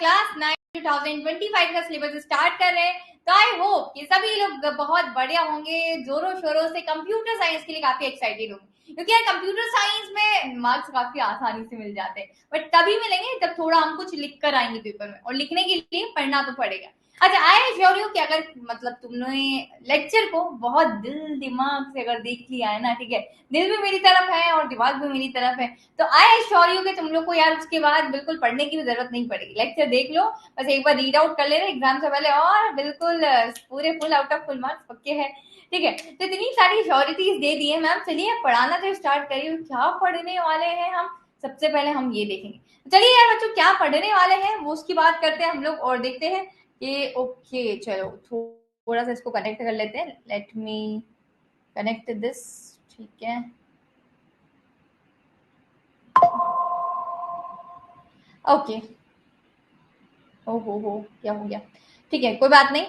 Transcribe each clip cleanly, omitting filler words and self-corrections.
Class 9 2025 का syllabus start कर रहे हैं। तो आई होप कि सभी लोग बहुत बढ़िया होंगे, जोरों शोरों से कंप्यूटर साइंस के लिए काफी एक्साइटेड होंगे, क्योंकि यार कंप्यूटर साइंस में मार्क्स काफी आसानी से मिल जाते हैं, बट तभी मिलेंगे जब थोड़ा हम कुछ लिख कर आएंगे पेपर में, और लिखने के लिए पढ़ना तो पड़ेगा। अच्छा, आई एश्योर यू कि अगर मतलब तुमने लेक्चर को बहुत दिल दिमाग से अगर देख लिया है ना, ठीक है, दिल भी मेरी तरफ है और दिमाग भी मेरी तरफ है, तो आई एश्योर यू कि तुम लोग को यार उसके बाद बिल्कुल पढ़ने की भी जरूरत नहीं पड़ेगी। लेक्चर देख लो, बस एक बार रीड आउट कर लेना एग्जाम से पहले, और बिल्कुल पूरे full out of full marks पक्के हैं। ठीक है, तो इतनी सारी श्योरिटीज दे दी है मैम, चलिए पढ़ाना तो स्टार्ट करिए। क्या पढ़ने वाले हैं हम, सबसे पहले हम ये देखेंगे। चलिए यार बच्चों, क्या पढ़ने वाले हैं वो उसकी बात करते हैं हम लोग, और देखते हैं कि ओके चलो थोड़ा सा इसको कनेक्ट कर लेते हैं। Let me connect this. ठीक है, ओके। हो क्या हो गया, ठीक है कोई बात नहीं।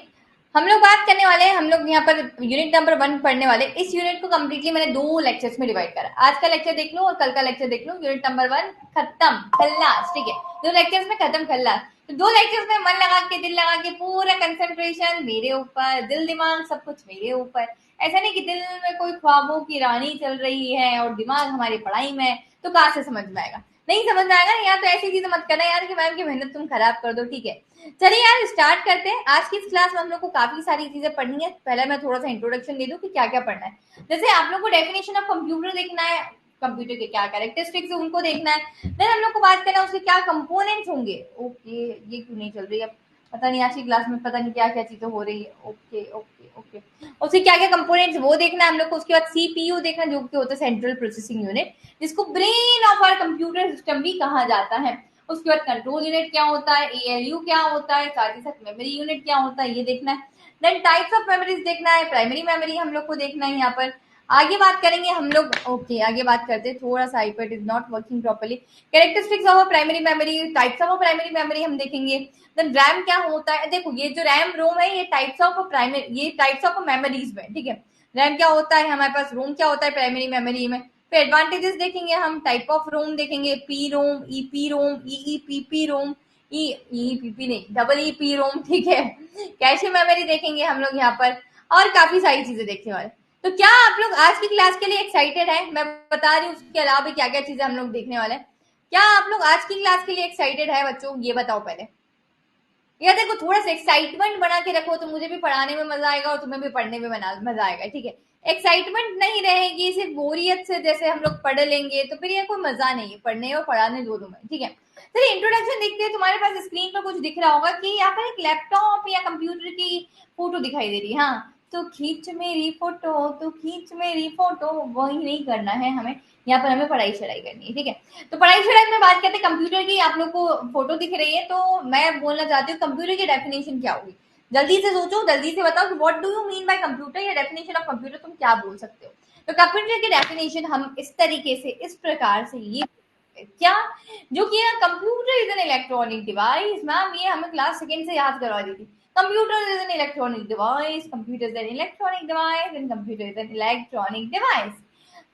हम लोग बात करने वाले हैं, हम लोग यहाँ पर यूनिट नंबर 1 पढ़ने वाले। इस यूनिट को कम्प्लीटली मैंने 2 लेक्चर्स में डिवाइड करा। आज का लेक्चर देख लो और कल का लेक्चर देख लो। यूनिट नंबर 1 खत्म, खल्लास। ठीक है, 2 लेक्चर्स में खत्म, खल्लास। तो 2 लेक्चर्स में मन लगा के, दिल लगा के, पूरा कंसंट्रेशन मेरे ऊपर, दिल दिमाग सब कुछ मेरे ऊपर। ऐसा नहीं कि दिल में कोई ख्वाबों की रानी चल रही है और दिमाग हमारी पढ़ाई में है, तो कहाँ से समझ में आएगा, नहीं समझ में आएगा। यार तो ऐसी चीजें मत करना यार कि मैम की मेहनत तुम खराब कर दो। ठीक है, चलिए यार स्टार्ट करते हैं। आज की इस क्लास में हम लोग को काफी सारी चीजें पढ़नी है। पहले मैं थोड़ा सा इंट्रोडक्शन दे दूं कि क्या क्या पढ़ना है। जैसे आप लोग को डेफिनेशन ऑफ कंप्यूटर देखना है, कंप्यूटर के क्या कैरेक्टरिस्टिक्स है उनको देखना है। देन हम लोग को बात करना है उसके क्या कंपोनेंट्स होंगे। ओके, ये क्यों नहीं चल रही है, पता नहीं आज की क्लास में पता नहीं क्या क्या चीजें हो रही है। ओके ओके ओके, उसके क्या क्या कंपोनेंट्स वो देखना है हम लोग को। उसके बाद सीपीयू देखना, जो कि होता है सेंट्रल प्रोसेसिंग यूनिट, जिसको brain of our computer system भी कहा जाता है। उसके बाद कंट्रोल यूनिट क्या होता है, एएलयू क्या होता है, साथ ही साथ मेमोरी यूनिट क्या होता है, ये देखना है। देन टाइप्स ऑफ मेमोरीज देखना है, प्राइमरी मेमोरी हम लोग को देखना है यहाँ पर। आगे बात करेंगे हम लोग। ओके, आगे बात करते हैं। थोड़ा सा iPad is not working properly. Characteristics of primary memory, types of primary memory हम देखेंगे। देन रैम क्या होता है, देखो ये जो रैम रोम है, ये टाइप्स ऑफ प्राइमरी, ये टाइप्स ऑफ मेमोरीज में। ठीक है, रैम क्या होता है हमारे पास, रोम क्या होता है प्राइमरी मेमोरी में। फिर एडवांटेजेस देखेंगे हम, टाइप ऑफ रोम देखेंगे, पी रोम, ईपी रोम, ईईपीपी रोम, ईईपीपी नहीं, डबल ईपी रोम। ठीक है, कैशे मेमोरी देखेंगे हम लोग यहाँ पर, और काफी सारी चीजें देखने वाले। तो क्या आप लोग आज की क्लास के लिए एक्साइटेड हैं? मैं बता रही हूँ उसके अलावा भी क्या क्या चीजें हम लोग देखने वाले हैं। क्या आप लोग आज की क्लास के लिए एक्साइटेड है बच्चों, ये बताओ पहले। यार देखो, थोड़ा सा एक्साइटमेंट बना के रखो तो मुझे भी पढ़ाने में मजा आएगा और तुम्हें भी पढ़ने में मजा आएगा। ठीक है, एक्साइटमेंट नहीं रहेगी, सिर्फ बोरियत से जैसे हम लोग पढ़ लेंगे तो फिर ये कोई मजा नहीं है पढ़ने और पढ़ाने दोनों में। ठीक है, चलिए इंट्रोडक्शन देखते हैं। तुम्हारे पास स्क्रीन पर कुछ दिख रहा होगा कि यहाँ पर एक लैपटॉप या कंप्यूटर की फोटो दिखाई दे रही है। हाँ, तो खींच मेरी फोटो, तो खींच मेरी फोटो, वही नहीं करना है हमें। यहाँ पर हमें पढ़ाई चढ़ाई करनी है। ठीक है, तो पढ़ाई चढ़ाई में बात करते हैं कंप्यूटर की। आप लोग को फोटो दिख रही है, तो मैं बोलना चाहती हूँ कंप्यूटर की डेफिनेशन क्या होगी। जल्दी से सोचो, जल्दी से बताओ कि what do you mean by computer, या डेफिनेशन ऑफ कंप्यूटर तुम क्या बोल सकते हो। तो कंप्यूटर की डेफिनेशन हम इस तरीके से, इस प्रकार से ये क्या, जो कि computer is an electronic device. Ma'am ये हमें क्लास सेकेंड से याद करवा दी थी। Computer is an electronic device, computer is an electronic device, and computer is an electronic device.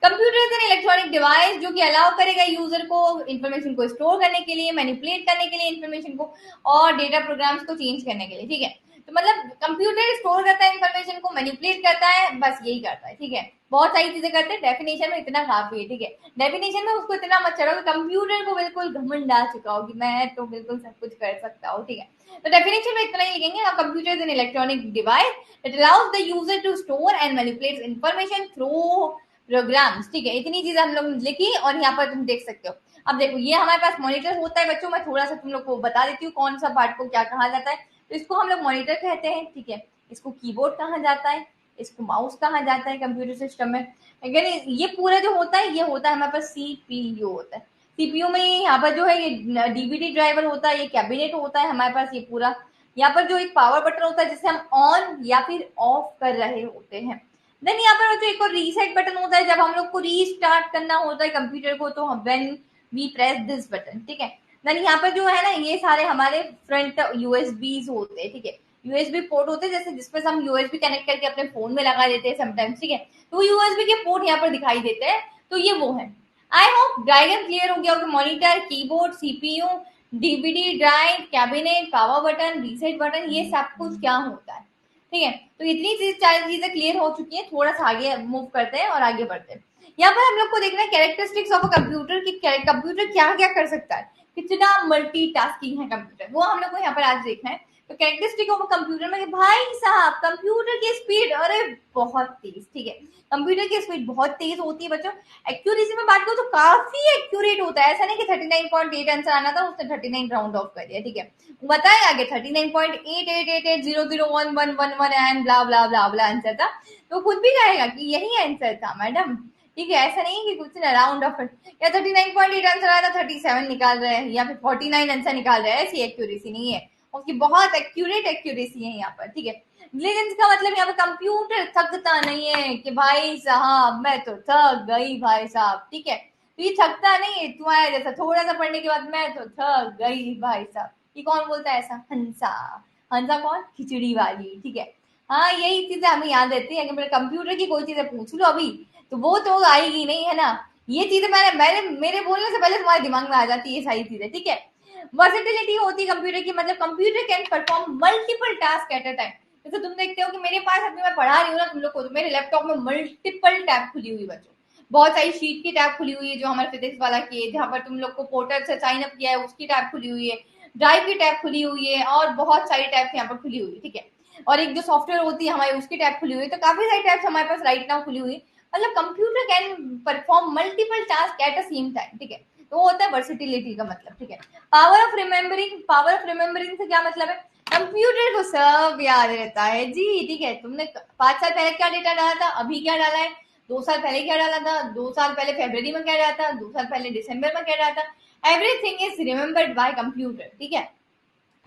Computer is an electronic device जो कि अलाउ करेगा यूजर को इंफॉर्मेशन को स्टोर करने के लिए, मैनिपुलेट करने के लिए इंफॉर्मेशन को, और डेटा प्रोग्राम्स को चेंज करने के लिए। ठीक है, तो मतलब कंप्यूटर स्टोर करता है इंफॉर्मेशन को, मैनिपुलेट करता है, बस यही करता है। ठीक है, बहुत सारी चीजें करते हैं। डेफिनेशन में इतना काफी है। ठीक है, डेफिनेशन में उसको इतना मत चढ़ो कि कंप्यूटर को बिल्कुल घमंड आ चुका हो कि मैं तो बिल्कुल सब कुछ कर सकता हूँ। ठीक है, तो डेफिनेशन में इतना ही लिखेंगे, computer is an electronic device that allows the user to store and manipulate information through programs. ठीक है, इतनी चीजें हम लोग लिखी और यहाँ पर तुम देख सकते हो। अब देखो, ये हमारे पास मॉनिटर होता है बच्चों। मैं थोड़ा सा तुम लोग को बता देती हूँ कौन सा पार्ट को क्या कहा जाता है। तो इसको हम लोग मॉनिटर कहते हैं। ठीक है, इसको कीबोर्ड कहा जाता है, इसको माउस कहा जाता है कंप्यूटर सिस्टम में। अगर ये पूरा जो होता है, ये होता है हमारे पास सीपीयू होता है। सीपीयू में यहाँ पर जो है ये डीवीडी ड्राइवर होता है, ये कैबिनेट होता है हमारे पास, ये पूरा। यहाँ पर जो एक पावर बटन होता है जिसे हम ऑन या फिर ऑफ कर रहे होते हैं। देन यहाँ पर जो एक और रीसेट बटन होता है, जब हम लोग को रीस्टार्ट करना होता है कंप्यूटर को, तो when we press this button. ठीक है, देन यहाँ पर जो है ना, ये सारे हमारे फ्रंट यूएसबी होते हैं। ठीक है, यूएसबी पोर्ट होते हैं, जैसे जिसपे हम यूएसबी कनेक्ट करके अपने फोन में लगा देते हैं समटाइम्स। ठीक है, तो यूएसबी के पोर्ट यहाँ पर दिखाई देते हैं, तो ये वो है। आई होप डायग्राम क्लियर हो गया होगा। Monitor, keyboard, CPU, DVD drive, cabinet, power button, reset button, ये सब कुछ क्या होता है। ठीक है, तो इतनी चार चीजें क्लियर हो चुकी है। थोड़ा सा आगे मूव करते हैं और आगे बढ़ते हैं। यहाँ पर हम लोग को देखना है कैरेक्टरिस्टिक्स ऑफ अ कंप्यूटर की, कंप्यूटर क्या क्या कर सकता है, कितना मल्टीटास्किंग है कंप्यूटर, वो हम लोग को यहाँ पर आज देखना है। तो कैरेक्टरिस्टिक ऑफ कंप्यूटर में भाई साहब कंप्यूटर की स्पीड अरे बहुत तेज। ठीक है, कंप्यूटर की स्पीड बहुत तेज होती है बच्चों। एक्यूरेसी में बात करो तो काफी एक्यूरेट होता है, ऐसा नहीं कि 39.8 आंसर आना था उसने 39 राउंड ऑफ कर दिया। ठीक है, बताए आगे 39.8888011111 and blah blah blah blah answer था, तो खुद भी कहेगा कि यही आंसर था मैडम। ठीक है, ऐसा नहीं कि कुछ ना राउंड ऑफ या 39.8 आंसर आया था 37 निकाल रहे हैं या फिर 49 आंसर निकाल रहे हैं, ऐसी एक्यूरेसी नहीं है उसकी, बहुत एक्यूरेट एक्यूरेसी है यहाँ पर। ठीक है, डिलीजेंस का मतलब यहाँ पे कंप्यूटर थकता नहीं है कि भाई साहब मैं तो थक गई भाई साहब। ठीक है, तो ये थकता नहीं है तुम्हारे जैसा, थोड़ा सा पढ़ने के बाद मैं तो थक गई भाई साहब। ये कौन बोलता है ऐसा, हंसा। हंसा कौन, खिचड़ी वाली। ठीक है, हाँ यही चीजें हमें याद रहती है। अगर मेरे कंप्यूटर की कोई चीजें पूछ लो अभी तो वो तो आएगी नहीं, है ना। ये चीजें मैंने मैंने मेरे बोलने से पहले तुम्हारे दिमाग में आ जाती है ये सारी चीजें। ठीक है, वर्सेटिलिटी होती है कंप्यूटर की, मतलब computer can perform multiple task at a time. जैसे तुम देखते हो कि मेरे पास अभी मैं पढ़ा रही हूँ ना तुम लोग को, तो मेरे लैपटॉप में मल्टीपल टैब खुली हुई बच्चों, बहुत सारी शीट की टैब खुली हुई है जो हमारे फिजिक्स वाला की है, जहाँ पर तुम लोग को पोर्टल से साइन अप किया है उसकी टैब खुली हुई है, ड्राइव की टैब खुली हुई है और बहुत सारी टैब्स यहाँ पर खुली हुई है। ठीक है, और एक जो सॉफ्टवेयर होती है हमारी उसकी टैब खुली हुई है, तो काफी सारी टैब्स हमारे पास राइट नाउ खुली हुई है। मतलब computer can perform multiple task at a same time. ठीक है, तो वो होता है वर्सिटिलिटी का मतलब। ठीक है, power of remembering, power of remembering से क्या मतलब है, कंप्यूटर को सब याद रहता है जी। ठीक है, तुमने 5 साल पहले क्या डेटा डाला था, अभी क्या डाला है, 2 साल पहले क्या डाला था, 2 साल पहले फरवरी में क्या डाला था, 2 साल पहले दिसंबर में क्या डाला था, everything is remembered bye computer. ठीक है,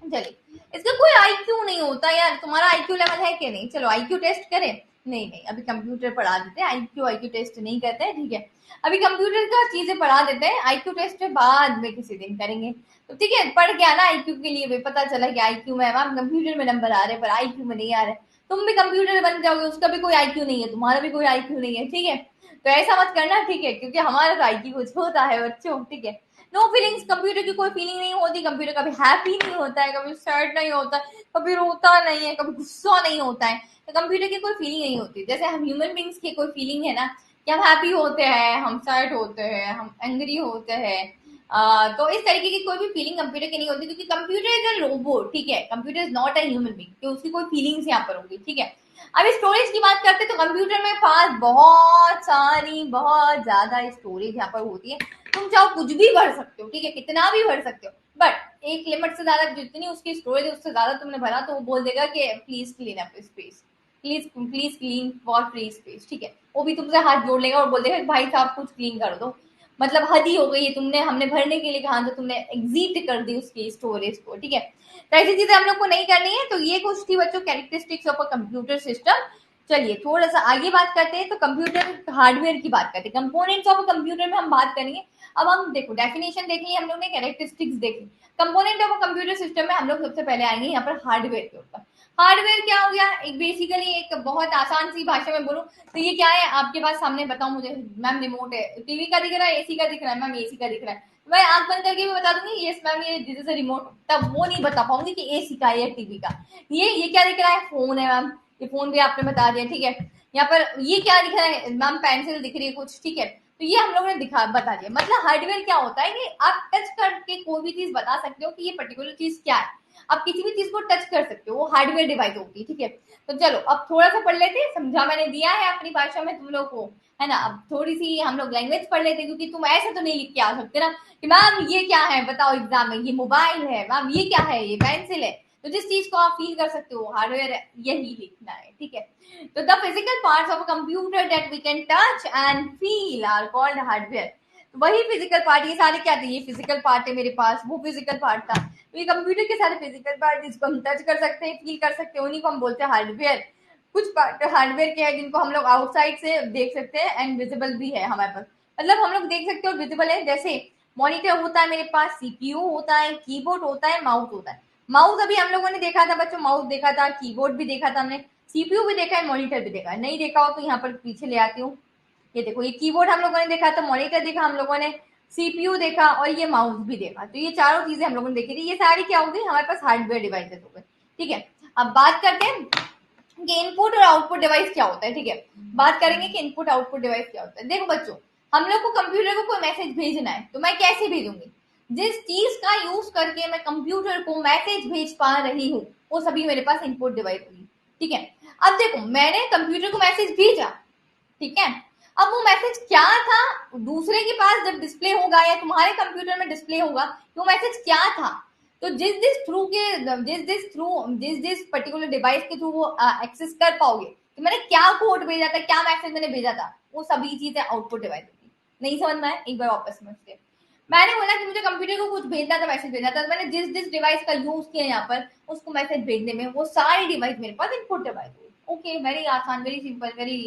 चलिए, इसका कोई आईक्यू नहीं होता यार, तुम्हारा आईक्यू लेवल है कि नहीं, चलो आईक्यू टेस्ट करें। नहीं नहीं, अभी कंप्यूटर पढ़ा देते हैं, आईक्यू आईक्यू टेस्ट नहीं करते हैं। ठीक है, अभी कंप्यूटर का चीजें पढ़ा देते हैं, आईक्यू टेस्ट बाद में किसी दिन करेंगे। तो ठीक है, पढ़ के आना आईक्यू के लिए भी, पता चला कि आईक्यू में मैम कंप्यूटर में नंबर आ रहे पर आईक्यू में नहीं आ रहे, तुम भी कंप्यूटर बन जाओगे, उसका भी कोई आईक्यू नहीं है, तुम्हारा भी कोई आईक्यू नहीं है। ठीक है, तो ऐसा मत करना। ठीक है, क्योंकि हमारा तो आईक्यू कुछ होता है बच्चों। ठीक है, नो फीलिंग्स, कंप्यूटर की कोई फीलिंग नहीं होती, कंप्यूटर कभी हैप्पी नहीं होता है, कभी सैड नहीं होता है, कभी रोता नहीं है, कभी गुस्सा नहीं होता है। तो कंप्यूटर की कोई फीलिंग नहीं होती, जैसे हम ह्यूमन बींग्स की कोई फीलिंग है ना, कि हम हैप्पी होते हैं, हम सैड होते हैं, हम एंग्री होते हैं। तो इस तरीके की कोई भी फीलिंग कंप्यूटर की नहीं होती, क्योंकि कंप्यूटर इज अ रोबोट। ठीक है, computer is not a human being, कि उसकी कोई फीलिंग्स यहाँ पर होगी। ठीक है, अब स्टोरेज की बात करते हैं तो कंप्यूटर में पास बहुत सारी, बहुत ज्यादा स्टोरेज यहाँ पर होती है, तुम चाहो कुछ भी भर सकते हो। ठीक है, कितना भी भर सकते हो, बट एक लिमिट से ज्यादा जितनी उसकी स्टोरेज है उससे ज्यादा तुमने भरा तो वो बोल देगा कि please clean up space, please please clean for free space. ठीक है, वो भी तुमसे हाथ जोड़ लेगा और बोल देगा भाई साहब कुछ क्लीन कर दो, मतलब हद ही हो गई है, तुमने हमने भरने के लिए कहा तो तुमने एग्जिट कर दी उसकी स्टोरेज को। ठीक है, तो ऐसी चीजें हम लोग को नहीं करनी है। तो ये कुछ थी बच्चों characteristics of a computer system. चलिए थोड़ा सा आगे बात करते हैं, तो कंप्यूटर हार्डवेयर की बात करते हैं, कंपोनेंट्स ऑफ कंप्यूटर में हम बात करेंगे। अब हम देखो डेफिनेशन देख ली हम लोग ने, कैरेक्टरिस्टिक्स देखी, component of a computer system में हम लोग सबसे पहले आएंगे यहाँ पर हार्डवेयर के ऊपर। हार्डवेयर क्या हो गया, एक बेसिकली एक बहुत आसान सी भाषा में बोलूं तो ये क्या है, आपके पास सामने बताओ मुझे, मैम रिमोट है, टीवी का दिख रहा है, एसी का दिख रहा है, मैम एसी का दिख रहा है, मैं आंख बंद करके भी बता दूंगी यस मैम ये दिस इज अ रिमोट, तब वो नहीं बता पाऊंगी कि एसी का है या टीवी का। ये क्या दिख रहा है, फोन है मैम, ये फोन भी आपने बता दिया। ठीक है, यहाँ पर ये क्या दिख रहा है मैम, पेंसिल दिख रही है कुछ। ठीक है, तो ये हम लोगों ने दिखा बता दिया। मतलब हार्डवेयर क्या होता है कि आप टच करके कोई भी चीज बता सकते हो कि ये पर्टिकुलर चीज क्या है, आप किसी भी चीज को टच कर सकते हो, वो हार्डवेयर डिवाइस होती है। ठीक है, तो चलो अब थोड़ा सा पढ़ लेते हैं, समझा मैंने दिया है अपनी भाषा में तुम लोग को, है ना। अब थोड़ी सी हम लोग लैंग्वेज पढ़ लेते हैं, क्योंकि तुम ऐसे तो नहीं लिख के आ सकते ना कि मैम ये क्या है बताओ एग्जाम में, ये मोबाइल है मैम, ये क्या है, ये पेंसिल है। तो जिस चीज को आप फील कर सकते हो हार्डवेयर यही लिखना है। ठीक है, तो the physical parts of a computer that we can touch and feel are called hardware. तो वही फिजिकल पार्ट, ये सारे क्या थे, ये फिजिकल पार्ट है मेरे पास, वो फिजिकल पार्ट था, तो ये कंप्यूटर के सारे फिजिकल पार्ट जिसको हम टच कर सकते हैं, फील कर सकते हैं, उन्हीं को हम बोलते हैं हार्डवेयर। कुछ पार्ट हार्डवेयर के हैं जिनको हम लोग आउटसाइड से देख सकते हैं एंड विजिबल भी है हमारे पास, मतलब हम लोग देख सकते हैं और विजिबल है। जैसे मॉनिटर होता है मेरे पास, सीपीयू होता है, कीबोर्ड होता है, माउस होता है। माउस अभी हम लोगों ने देखा था बच्चों, माउस देखा था, कीबोर्ड भी देखा था हमने, सीपीयू भी देखा है, मॉनिटर भी देखा है। नहीं देखा हो तो यहाँ पर पीछे ले आती हूँ, ये देखो ये कीबोर्ड हम लोगों ने देखा था, मॉनिटर देखा हम लोगों ने, सीपीयू देखा और ये माउस भी देखा। तो ये चारों चीजें हम लोगों ने देखी थी। ये सारी क्या हो गई, हमारे पास हार्डवेयर डिवाइसेस हो गए। ठीक है, अब बात करते हैं कि इनपुट और आउटपुट डिवाइस क्या होता है। ठीक है, बात करेंगे कि इनपुट आउटपुट डिवाइस क्या होता है। देखो बच्चों, हम लोग को कंप्यूटर को कोई मैसेज भेजना है तो मैं कैसे भेजूंगी, जिस चीज का यूज करके मैं कंप्यूटर को मैसेज भेज पा रही हूँ वो सभी मेरे पास इनपुट डिवाइस होगी। ठीक है, अब देखो मैंने कंप्यूटर को मैसेज भेजा, ठीक है, अब वो मैसेज क्या था दूसरे के पास जब डिस्प्ले होगा या तुम्हारे कंप्यूटर में डिस्प्ले होगा तो मैसेज क्या था, तो जिस पर्टिकुलर डिवाइस के थ्रू वो एक्सेस कर पाओगे कि मैंने क्या कोड भेजा था, क्या मैसेज मैंने भेजा था, वो सभी चीजें आउटपुट डिवाइस होगी। नहीं समझ में आया, एक बार वापस समझते। मैंने बोला कि मुझे कंप्यूटर को कुछ भेजना था, मैसेज भेजना था, तो मैंने जिस जिस डिवाइस का यूज किया यहाँ पर उसको मैसेज भेजने में, वो सारी डिवाइस मेरे पास इनपुट डिवाइस हुई। ओके, वेरी आसान, very simple, very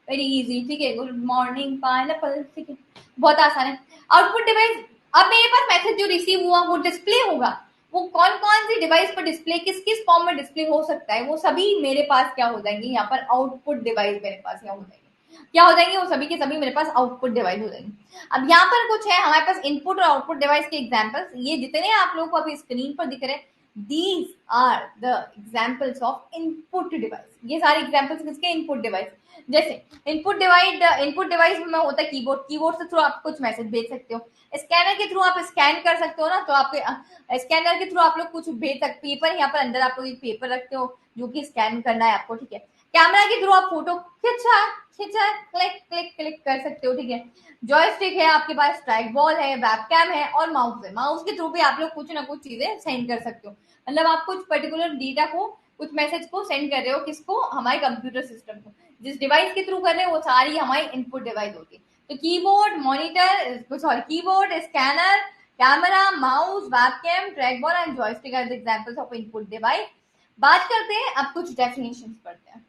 very easy. ठीक है, गुड मॉर्निंग पाइनएप्पल। ठीक है, बहुत आसान है। आउटपुट डिवाइस, अब मेरे पास मैसेज जो रिसीव हुआ वो डिस्प्ले होगा, वो कौन कौन सी डिवाइस पर डिस्प्ले, किस किस फॉर्म में डिस्प्ले हो सकता है, वो सभी मेरे पास क्या हो जाएंगे, यहाँ पर आउटपुट डिवाइस मेरे पास क्या हो जाएंगे, क्या हो जाएंगे, वो सभी के सभी मेरे पास आउटपुट डिवाइस हो जाएंगे। अब यहाँ पर कुछ है हमारे पास इनपुट और आउटपुट डिवाइस के एग्जाम्पल्स, ये जितने आप लोगों को अभी स्क्रीन पर दिख रहे हैं, these are the examples of input device. ये सारे एग्जाम्पल्स किसके, इनपुट डिवाइस। जैसे इनपुट डिवाइस में होता है कीबोर्ड, कीबोर्ड से थ्रू आप कुछ मैसेज भेज सकते हो। स्कैनर के थ्रू आप स्कैन कर सकते हो ना, तो आपके स्कैनर के थ्रू आप लोग कुछ भेज सकते, पेपर यहाँ पर अंदर आप लोग एक पेपर रखते हो जो कि स्कैन करना है आपको। ठीक है, कैमरा के थ्रू आप फोटो खिंचा खिंचा क्लिक क्लिक क्लिक कर सकते हो। ठीक है, जॉयस्टिक है आपके पास, ट्रैक बॉल है, वेबकैम है और माउस है। माउस के थ्रू भी आप लोग कुछ ना कुछ चीजें सेंड कर सकते हो, मतलब आप कुछ पर्टिकुलर डेटा को, कुछ मैसेज को सेंड कर रहे हो, किसको, हमारे कंप्यूटर सिस्टम को, जिस डिवाइस के थ्रू कर रहे हैं वो सारी हमारी इनपुट डिवाइस होती है। तो keyboard, monitor, sorry, keyboard, scanner, camera, mouse, webcam, track ball and joystick are the examples of input device. बात करते हैं, अब कुछ डेफिनेशंस पढ़ते हैं।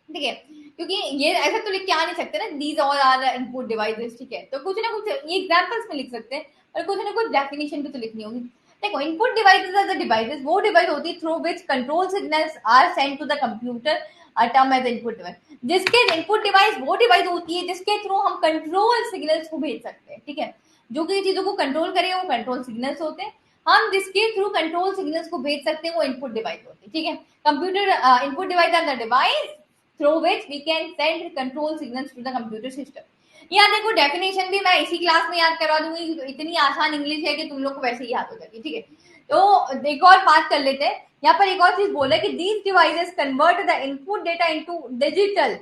ठीक है, क्योंकि ये ऐसा तो लिख के आ नहीं सकते ना, these all are input devices. ठीक है, तो कुछ ना कुछ ये एग्जांपल्स में लिख सकते हैं और कुछ ना कुछ डेफिनेशन भी तो लिखनी होगी। देखो, input devices are the devices, वो डिवाइस होती है through which control signals are send to the computer, a term as input device. जिसके इनपुट डिवाइस वो डिवाइस होती है जिसके थ्रू हम कंट्रोल सिग्नल्स को भेज सकते हैं। ठीक है, जो कि चीजों को कंट्रोल करें वो कंट्रोल सिग्नल्स होते हैं। हम जिसके थ्रू कंट्रोल सिग्नल्स को भेज सकते हैं वो इनपुट डिवाइस होती है। ठीक है, computer input device are the device through which we can send control signals to the computer system। यहाँ देखो डेफिनेशन भी मैं इसी क्लास में याद करवा दूंगी, तो इतनी आसान इंग्लिश है कि तुम लोग को वैसे ही याद हो जाएगी। ठीक है, तो एक और बात कर लेते हैं। यहाँ पर एक और चीज बोला कि these devices convert the input data into digital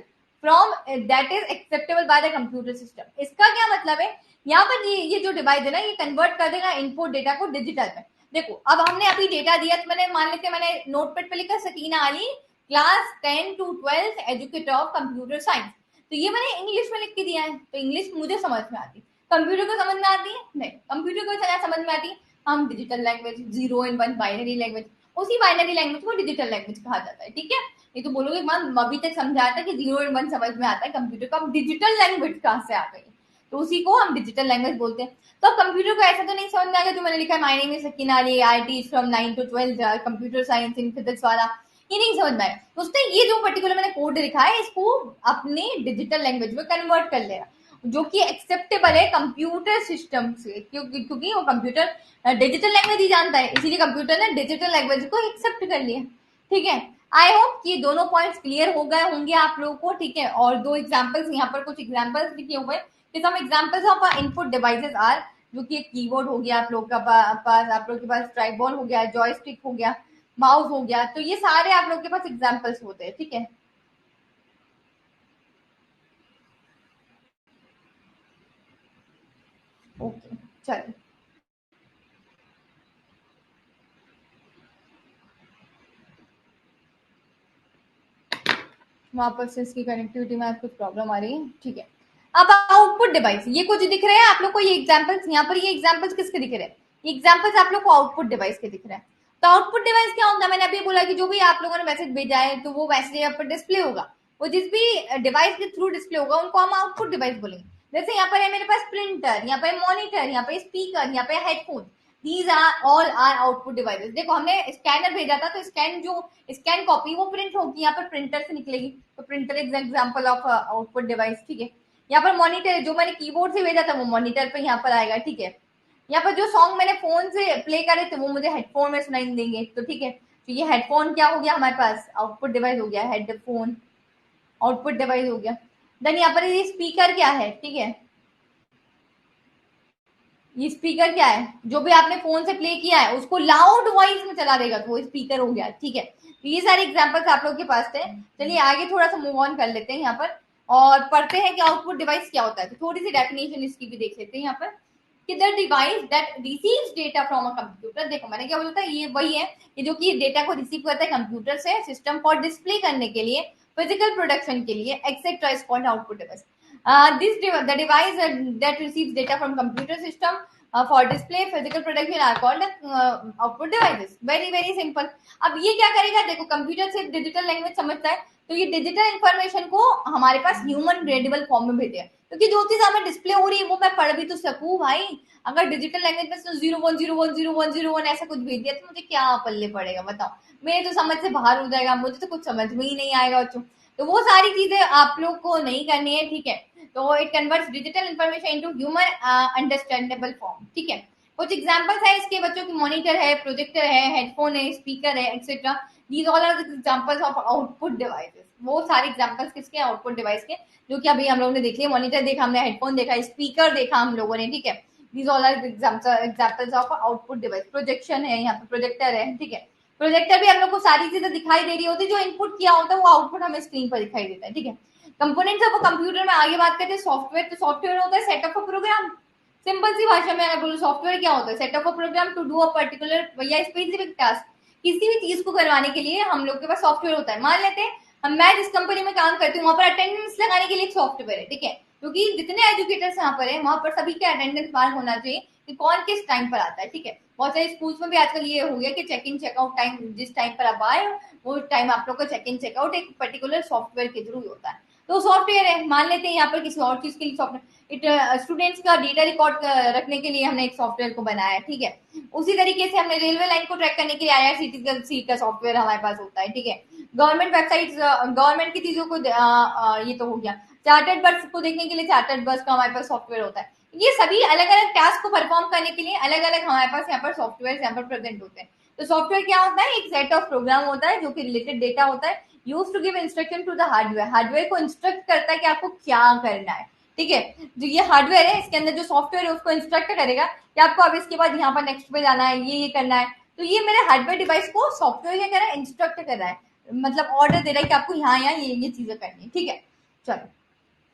from that is acceptable by the computer system। इसका क्या मतलब है, यहाँ पर ये जो डिवाइस है ना, ये कन्वर्ट कर देगा इनपुट डेटा को डिजिटल में। देखो, अब हमने अभी डेटा दिया, तो मैंने मान लेते मैंने नोटपैड पे लिखा Sakina Ali class 10 to 12 educator of computer science, तो ये मैंने इंग्लिश में लिख के दिया है, तो इंग्लिश मुझे समझ में आती है, कंप्यूटर को समझ में आती है नहीं, कंप्यूटर को क्या समझ में आती है, हम digital language, 0 and 1 binary language, उसी बाइनरी लैंग्वेज को डिजिटल लैंग्वेज कहा जाता है। ठीक है, ये तो बोलोगे मैम अभी तक समझाया था कि 0 and 1 समझ में आता है कंप्यूटर को, अब डिजिटल लैंग्वेज कहाँ से आ गई, तो उसी को हम डिजिटल लैंग्वेज बोलते हैं। तो अब कंप्यूटर को ऐसा तो नहीं समझ में आ गया जो मैंने लिखा है my name is Sakina Ali, IT from 9 to 12 computer science in physics वाला, ये नहीं समझ में आया, तो उसने ये जो पर्टिकुलर मैंने कोड लिखा है इसको अपने डिजिटल लैंग्वेज में कन्वर्ट कर लेगा, जो कि एक्सेप्टेबल है कंप्यूटर सिस्टम से, क्योंकि वो कंप्यूटर डिजिटल लैंग्वेज ही जानता है, इसीलिए कंप्यूटर ने डिजिटल लैंग्वेज को एक्सेप्ट कर लिया। ठीक है, आई होप कि दोनों पॉइंट्स क्लियर हो गए होंगे आप लोगों को। ठीक है, और दो एग्जांपल्स यहाँ पर कुछ एग्जांपल्स लिखे हुए कि some examples of input devices are, जो कि एक कीबोर्ड हो गया आप लोग का पास, आप लोग के पास ट्राइक बॉल हो गया, जॉयस्टिक हो गया, माउस हो गया, तो ये सारे आप लोग के पास एग्जांपल्स होते हैं। ठीक है, ओके, चलिए वापस से इसकी कनेक्टिविटी में आज कुछ प्रॉब्लम आ रही है। ठीक है, अब आउटपुट डिवाइस, ये कुछ दिख रहे हैं आप लोग को, ये एग्जांपल्स यहाँ पर, ये एग्जांपल्स किसके दिख रहे हैं, ये एग्जांपल्स आप लोग को आउटपुट डिवाइस के दिख रहे हैं। तो आउटपुट डिवाइस क्या होता है, मैंने अभी बोला कि जो भी आप लोगों ने मैसेज भेजा है तो वो मैसेज यहाँ पर डिस्प्ले होगा, वो जिस भी डिवाइस के थ्रू डिस्प्ले होगा उनको हम आउटपुट डिवाइस बोलेंगे। जैसे यहाँ पर है मेरे पास प्रिंटर, यहाँ पर मॉनिटर, यहाँ पे स्पीकर, यहाँ पे headphone, these are all are output devices. देखो, हमने स्कैनर भेजा था तो स्कैन कॉपी वो प्रिंट होगी, यहाँ पर प्रिंटर से निकलेगी, तो printer is example of output device. ठीक है, यहाँ पर मॉनिटर जो मैंने कीबोर्ड से भेजा था वो मॉनिटर पे यहाँ पर आएगा, ठीक है। यहाँ पर जो सॉन्ग मैंने फोन से प्ले करे थे वो मुझे हेडफोन में सुनाई देंगे, तो ठीक है। तो ये हेडफोन क्या हो गया हमारे पास, आउटपुट डिवाइस हो गया, हेडफोन आउटपुट डिवाइस हो गया। देन यहाँ पर ये स्पीकर क्या है, ठीक है, ये स्पीकर क्या है, जो भी आपने फोन से प्ले किया है उसको लाउड वॉइस में चला देगा, तो वो स्पीकर हो गया, ठीक है। तो ये सारे एग्जांपल्स आप लोग के पास थे। चलिए आगे थोड़ा सा मूव ऑन कर लेते हैं यहाँ पर और पढ़ते हैं कि आउटपुट डिवाइस क्या होता है। तो थोड़ी सी डेफिनेशन इसकी भी देख लेते हैं यहाँ पर कि the device that receives data from a computer. देखो मैंने क्या बोला था, ये वही है कि जो कि डेटा को रिसीव करता है कंप्यूटर से सिस्टम फॉर डिस्प्ले करने के लिए, फिजिकल प्रोडक्शन के लिए, etcetera is called output device. The device that receives data from computer system for display physical production are called output devices. Very simple. अब ये क्या करेगा, देखो कंप्यूटर से डिजिटल लैंग्वेज समझता है, तो ये डिजिटल इंफॉर्मेशन को हमारे पास ह्यूमन रीडेबल फॉर्म में भेजेगा, क्योंकि जो चीज हमें डिस्प्ले हो रही है वो मैं पढ़ भी तो सकूं भाई। अगर डिजिटल लैंग्वेज में 0 1 0 1 0 1 0 1 ऐसा कुछ भेज दिया तो मुझे क्या पल्ले पड़ेगा बताओ, मेरे तो समझ से बाहर हो जाएगा, मुझे तो कुछ समझ में ही नहीं आएगा बच्चों। तो वो सारी चीजें आप लोग को नहीं करनी है, ठीक है। तो it converts digital information into human understandable form, ठीक है। कुछ एग्जांपल्स है इसके बच्चों की, मॉनिटर है, प्रोजेक्टर है, हेडफोन है, स्पीकर है, etcetera. These all are examples of output devices. वो सारे एग्जांपल्स किसके, आउटपुट डिवाइस के, जो कि अभी हम लोगों ने देख लिया। मॉनिटर देखा हमने, हेडफोन देखा, स्पीकर देखा हम लोगों ने, ठीक है। These all are examples of output device. Projection है, यहाँ पे प्रोजेक्टर है, ठीक है। प्रोजेक्टर भी हम लोग को सारी चीजें दिखाई दे रही होती है, जो इनपुट किया होता है वो आउटपुट हमें स्क्रीन पर दिखाई देता है, ठीक है। कंपोनेंट्स ऑफ कंप्यूटर में आगे बात करते हैं सॉफ्टवेयर। तो सॉफ्टवेयर होता है set of a program. Simple सी भाषा में अगर बोलो सॉफ्टवेयर क्या होता है, set of a program to do a particular या स्पेसिफिक टास्क। किसी भी चीज को करवाने के लिए हम लोग के पास सॉफ्टवेयर होता है। मान लेते हैं मैं जिस कंपनी में काम करती हूँ वहां पर अटेंडेंस लगाने के लिए एक सॉफ्टवेयर है, ठीक है। क्योंकि जितने एजुकेटर्स यहाँ पर है वहां पर सभी का अटेंडेंस मार्क होना चाहिए कि कौन किस टाइम पर आता है, ठीक है। बहुत सारे स्कूल्स में भी आजकल ये हो गया कि चेक इन चेकआउट टाइम, जिस टाइम पर आप आए वो टाइम आप लोग का चेक इन चेकआउट एक पर्टिकुलर सॉफ्टवेयर के थ्रू होता है। तो सॉफ्टवेयर है, मान लेते हैं यहाँ पर किसी और चीज के लिए सॉफ्टवेयर, स्टूडेंट्स का डेटा रिकॉर्ड रखने के लिए हमने एक सॉफ्टवेयर को बनाया है, ठीक है। उसी तरीके से हमने रेलवे लाइन को ट्रैक करने के लिए IRCTC का सॉफ्टवेयर हमारे पास होता है, ठीक है। गवर्नमेंट वेबसाइट, गवर्नमेंट की चीजों को ये तो हो गया। चार्टर्ड बस को देखने के लिए चार्टर्ड बस का हमारे पास सॉफ्टवेयर होता है। ये सभी अलग अलग टास्क को परफॉर्म करने के लिए अलग अलग हमारे पास यहाँ पर सॉफ्टवेयर यहाँ पर प्रेजेंट होते हैं। तो सॉफ्टवेयर क्या होता है, एक सेट ऑफ प्रोग्राम होता है जो कि रिलेटेड डेटा होता है, use to give instruction to the hardware. Hardware को इंस्ट्रक्ट करता है कि आपको क्या करना है, ठीक है। जो ये हार्डवेयर है इसके अंदर जो सॉफ्टवेयर है उसको इंस्ट्रक्ट करेगा कि आपको अब इसके बाद यहाँ पर नेक्स्ट पे जाना है, ये करना है। तो ये मेरे हार्डवेयर डिवाइस को सॉफ्टवेयर क्या कर रहा है, इंस्ट्रक्ट कर रहा है, मतलब ऑर्डर दे रहा है कि आपको यहाँ यहाँ ये चीजें करनी है, ठीक है। चलो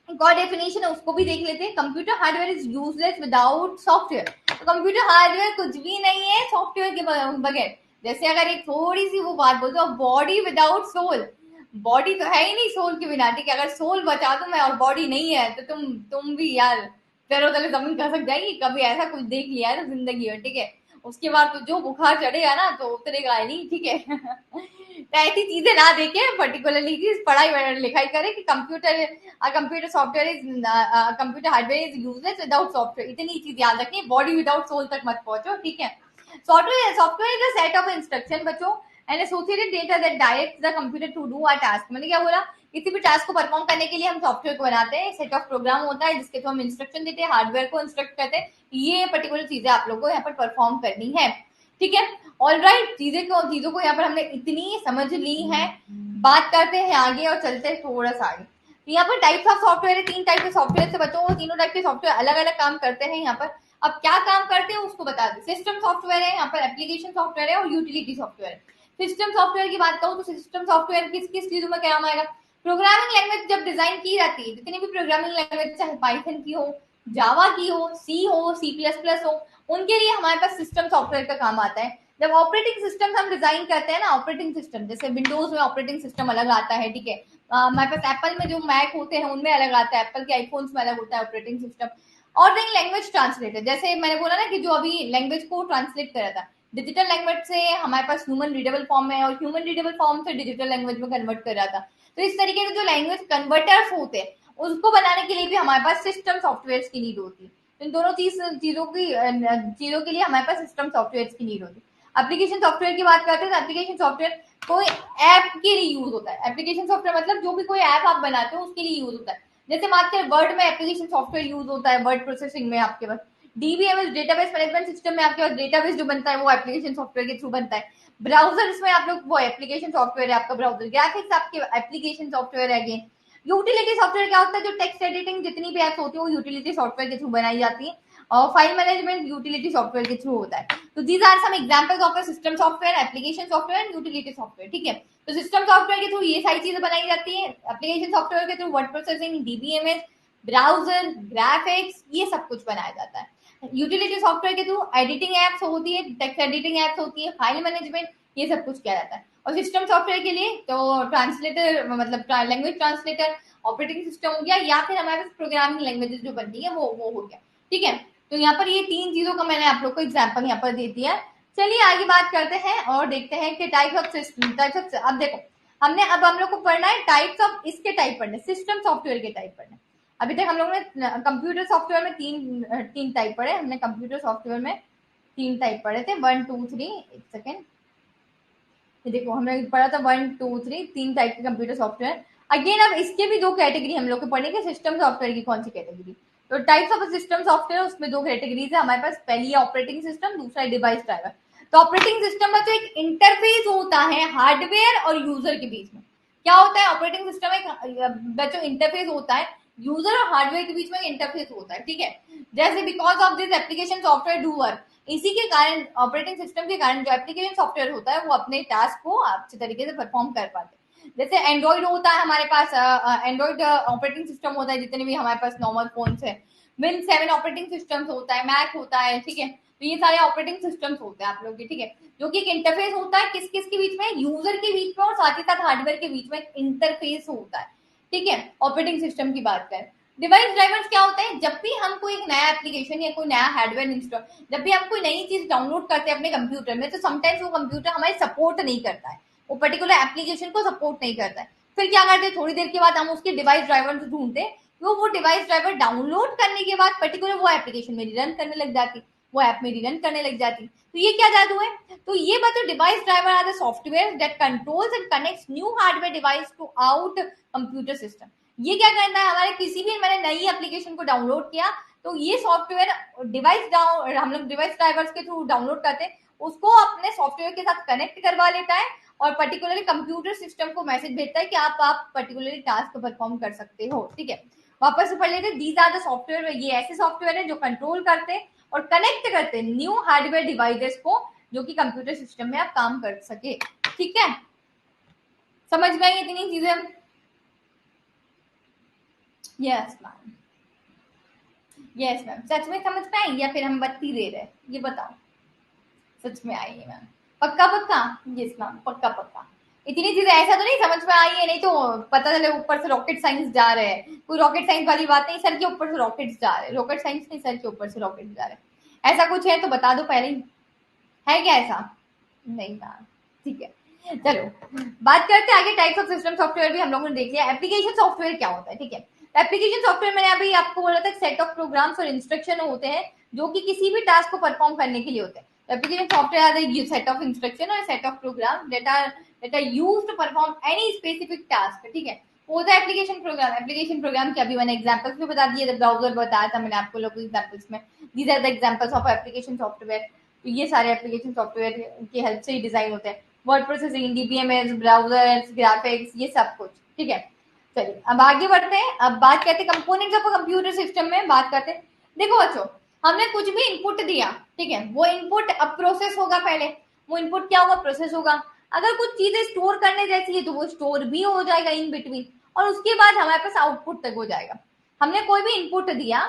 एक और डेफिनेशन है उसको भी देख लेते हैं। Computer hardware is useless without software. तो कंप्यूटर हार्डवेयर कुछ भी नहीं है सॉफ्टवेयर के बगैर। जैसे अगर एक थोड़ी सी वो बात बोलते हो, बॉडी विदाउट सोल, बॉडी तो है ही नहीं सोल के बिना, ठीक है। अगर सोल बचा दूं मैं और बॉडी नहीं है तो तुम भी यार पैरों तले जमीन खसक जाएगी। कभी ऐसा कुछ देख लिया है ना जिंदगी में, ठीक है। उसके बाद तो जो बुखार चढ़ेगा ना तो उतरेगा नहीं, ठीक है। तो ऐसी चीजें ना देखे, पर्टिकुलरली चीज पढ़ाई लिखाई करे कि computer software is computer hardware is useless without software. इतनी चीज याद रखनी, बॉडी विदाउट सोल तक मत पहुंचो, ठीक है। Software is a set of instruction बच्चों and associated data that directs the computer to do a task. मैंने क्या बोला, किसी भी टास्क को परफॉर्म करने के लिए हम सॉफ्टवेयर को बनाते हैं, सेट ऑफ प्रोग्राम होता है जिसके थ्रू हम इंस्ट्रक्शन देते हैं, हार्डवेयर को इंस्ट्रक्ट करते हैं, ये पर्टिकुलर चीजें आप लोगों को यहाँ पर परफॉर्म करनी है, ठीक है। ऑल राइट, चीजों को यहाँ पर हमने इतनी समझ ली है। बात करते हैं आगे और चलते हैं थोड़ा सा आगे। तो यहाँ पर टाइप्स ऑफ सॉफ्टवेयर है, 3 टाइप के सॉफ्टवेयर से बच्चों, तीनों टाइप के सॉफ्टवेयर अलग अलग काम करते हैं यहाँ पर। अब क्या काम करते हैं उसको बता दें। सिस्टम सॉफ्टवेयर है, यहाँ पर एप्लीकेशन सॉफ्टवेयर है और यूटिलिटी सॉफ्टवेयर है। सिस्टम सॉफ्टवेयर की बात करूँ तो सिस्टम सॉफ्टवेयर किस किस चीजों में काम आएगा। प्रोग्रामिंग लैंग्वेज जब डिजाइन की जाती है, जितनी भी प्रोग्रामिंग लैंग्वेज चाहे पाइथन की हो, जावा की हो, सी हो, C++ हो, उनके लिए हमारे पास सिस्टम सॉफ्टवेयर का काम आता है। जब ऑपरेटिंग सिस्टम हम डिजाइन करते हैं ना, ऑपरेटिंग सिस्टम जैसे विंडोज में ऑपरेटिंग सिस्टम अलग आता है, ठीक है। हमारे पास एप्पल में जो मैक होते हैं उनमें अलग आता है, एप्पल के आईफोन्स में अलग होता है ऑपरेटिंग सिस्टम। और देन लैंग्वेज ट्रांसलेटर, जैसे मैंने बोला ना कि जो अभी लैंग्वेज को ट्रांसलेट करा था, डिजिटल लैंग्वेज से हमारे पास ह्यूमन रीडेबल फॉर्म में और ह्यूमन रीडेबल फॉर्म से डिजिटल लैंग्वेज में कन्वर्ट कर रहा था। तो इस तरीके से जो लैंग्वेज कन्वर्टर्स होते हैं उसको बनाने के लिए भी हमारे पास सिस्टम सॉफ्टवेयर की नीड होती है। इन दोनों चीजों के लिए हमारे पास सिस्टम सॉफ्टवेयर की नीड होती है। एप्लीकेशन सॉफ्टवेयर की बात करते हैं तो एप्लीकेशन सॉफ्टवेयर कोई ऐप के लिए यूज होता है। एप्लीकेशन सॉफ्टवेयर मतलब जो भी कोई ऐप आप बनाते हो उसके लिए यूज होता है। जैसे बात करें वर्ड में एप्लीकेशन सॉफ्टवेयर यूज होता है वर्ड प्रोसेसिंग में आपके पास, डीबीएमएस डेटाबेस मैनेजमेंट सिस्टम में आपके पास डेटाबेस जो बनता है वो एप्लीकेशन सॉफ्टवेयर के थ्रू बनता है। ब्राउजर में आप लोग वो एप्लीकेशन सॉफ्टवेयर है आपका ब्राउजर, ग्राफिक्स आपके एप्लीकेशन सॉफ्टवेयर है। अगेन यूटिलिटी सॉफ्टवेयर क्या होता है, जो टेक्स्ट एडिटिंग जितनी भी एप्स होती है वो यूटिलिटी सॉफ्टवेयर के थ्रू बनाई जाती है, और फाइल मैनेजमेंट यूटिलिटी सॉफ्टवेयर के थ्रू होता है। तो these are some examples of system software, application software and utility software. ठीक है, तो सिस्टम सॉफ्टवेयर के थ्रू ये सारी चीजें बनाई जाती है, एप्लीकेशन सॉफ्टवेयर के through word processing, DBMS, browser, graphics, ये सब कुछ बनाया जाता है। यूटिलिटी सॉफ्टवेयर के थ्रू एडिटिंग एप्स होती है, टेक्स्ट एडिटिंग एप्स होती है, फाइल मैनेजमेंट, ये सब कुछ किया जाता है। और सिस्टम सॉफ्टवेयर के लिए तो ट्रांसलेटर मतलब लैंग्वेज ट्रांसलेटर, ऑपरेटिंग सिस्टम हो गया, या फिर हमारे पास प्रोग्रामिंग लैंग्वेजेस जो बनती है वो हो गया। ठीक है, तो यहाँ पर ये तीन चीजों का मैंने आप लोग को एग्जाम्पल यहाँ पर दे दिया। चलिए आगे बात करते हैं और देखते हैं कि types of system, types of, अब देखो हमने अब हम लोग को पढ़ना है टाइप्स ऑफ, इसके टाइप पढ़ने, सिस्टम सॉफ्टवेयर के टाइप पढ़ने। अभी तक हम लोग ने कंप्यूटर सॉफ्टवेयर में तीन टाइप पढ़े, हमने कंप्यूटर सॉफ्टवेयर में तीन टाइप पढ़े थे, 1 2 3। एक सेकेंड, देखो हमने पढ़ा था 1 2 3, तीन टाइप के कंप्यूटर सॉफ्टवेयर। अगेन अब इसके भी दो कैटेगरी हम लोग को पढ़ेंगे, सिस्टम सॉफ्टवेयर की कौन सी कैटेगरी। तो टाइप्स ऑफ सिस्टम सॉफ्टवेयर, उसमें दो कैटेगरीज है हमारे पास, पहली है ऑपरेटिंग सिस्टम, दूसरा है डिवाइस ड्राइवर। तो ऑपरेटिंग सिस्टम में जो एक इंटरफेस होता है हार्डवेयर और यूजर के बीच में, क्या होता है ऑपरेटिंग सिस्टम एक जो इंटरफेस होता है यूजर और हार्डवेयर के बीच में इंटरफेस होता है। ठीक है, जैसे because of this application software do work, इसी के कारण ऑपरेटिंग सिस्टम के कारण जो एप्लीकेशन सॉफ्टवेयर होता है वो अपने टास्क को अच्छे तरीके से परफॉर्म कर पाते हैं। जैसे एंड्रॉइड होता है हमारे पास, एंड्रॉइड ऑपरेटिंग सिस्टम होता है जितने भी हमारे पास नॉर्मल फोन है, विन 7 ऑपरेटिंग सिस्टम होता है, मैक होता है। ठीक है, तो ये सारे ऑपरेटिंग सिस्टम्स होते हैं आप लोग के। ठीक है, जो कि एक इंटरफेस होता है किस किस के बीच में, यूजर के बीच में और साथ ही साथ हार्डवेयर के बीच में एक इंटरफेस होता है। ठीक है, ऑपरेटिंग सिस्टम की बात करें। डिवाइस ड्राइवर्स क्या होते हैं, जब भी हम कोई एक नया एप्लीकेशन या कोई नया हार्डवेयर इंस्टॉल, जब भी हम कोई नई चीज डाउनलोड करते हैं अपने कंप्यूटर में, तो समटाइम्स वो कंप्यूटर हमारे सपोर्ट नहीं करता है, वो पर्टिकुलर एप्लीकेशन को सपोर्ट नहीं करता है। फिर क्या करते हैं, थोड़ी देर के बाद हम उसके डिवाइस ड्राइवर ढूंढते हैं, तो वो डिवाइस ड्राइवर डाउनलोड करने के बाद पर्टिकुलर वो एप्लीकेशन में रन करने लग जाती, वो ऐप में रन करने लग जाती। तो ये क्या जादू है, तो ये बात, device driver are the software that controls and connects new hardware device to our computer system. ये क्या करता है, हमारे किसी भी मैंने नई एप्लीकेशन को डाउनलोड किया, तो ये सॉफ्टवेयर डिवाइस हम लोग डिवाइस ड्राइवर्स के थ्रू डाउनलोड करते हैं, उसको अपने सॉफ्टवेयर के साथ कनेक्ट करवा लेता है और पर्टिकुलरली कंप्यूटर सिस्टम को मैसेज भेजता है कि आप पर्टिकुलरली टास्क परफॉर्म कर सकते हो। ठीक है, वापस से पढ़ लेते हैं, दीज आर द सॉफ्टवेयर, ये ऐसे सॉफ्टवेयर है जो कंट्रोल करते हैं और कनेक्ट करते हैं न्यू हार्डवेयर डिवाइसेस को, जो कि कंप्यूटर सिस्टम में आप काम कर सके। ठीक है, समझ में आई इतनी चीजें। यस मैम, यस मैम, सच में समझ में आई या फिर हम बत्ती दे रहे हैं, ये बताओ। सच में आई है मैम, पक्का पक्का। यस मैम, पक्का पक्का। इतनी चीजें ऐसा तो नहीं समझ में आई है, नहीं तो पता चले ऊपर से रॉकेट साइंस जा रहे हैं, कोई रॉकेट साइंस वाली बात नहीं, सर के ऊपर से रॉकेट जा रहे हैं, रॉकेट साइंस नहीं, सर के ऊपर से रॉकेट जा रहे हैं, ऐसा कुछ है तो बता दो पहले ही, है क्या ऐसा? नहीं मैम, ठीक है। चलो बात करते हैं आगे, टाइप्स ऑफ सिस्टम सॉफ्टवेयर भी हम लोगों ने देख लिया, एप्लीकेशन सॉफ्टवेयर क्या होता है। ठीक है, एप्लीकेशन सॉफ्टवेयर मैंने अभी आपको बोला था, सेट ऑफ प्रोग्राम्स और इंस्ट्रक्शन होते हैं जो कि किसी भी टास्क को परफॉर्म करने के लिए होते हैं। Application software are the set of instruction और set of program that are used to perform any specific task. ठीक है, वो होता है एप्लीकेशन प्रोग्राम। एप्लीकेशन प्रोग्राम के अभी मैंने एग्जांपल्स भी बता दिए, ब्राउजर बताया था मैंने आपको लोग एग्जांपल्स में, these are the examples of application software. तो ये सारे एप्लीकेशन सॉफ्टवेयर की हेल्प से ही डिजाइन होते हैं, word processing, DBMS, browsers, graphics, ये सब कुछ। ठीक है, चलिए अब आगे बढ़ते हैं, अब बात करते हैं कंपोनेंट्स ऑफ कंप्यूटर सिस्टम में बात करते हैं। देखो बच्चों, हमने कुछ भी इनपुट दिया, ठीक है, वो इनपुट अब प्रोसेस होगा, पहले वो इनपुट क्या होगा, प्रोसेस होगा। अगर कुछ चीजें स्टोर करने जैसी है तो वो स्टोर भी हो जाएगा इन बिटवीन, और उसके बाद हमारे पास आउटपुट तक हो जाएगा। हमने कोई भी इनपुट दिया,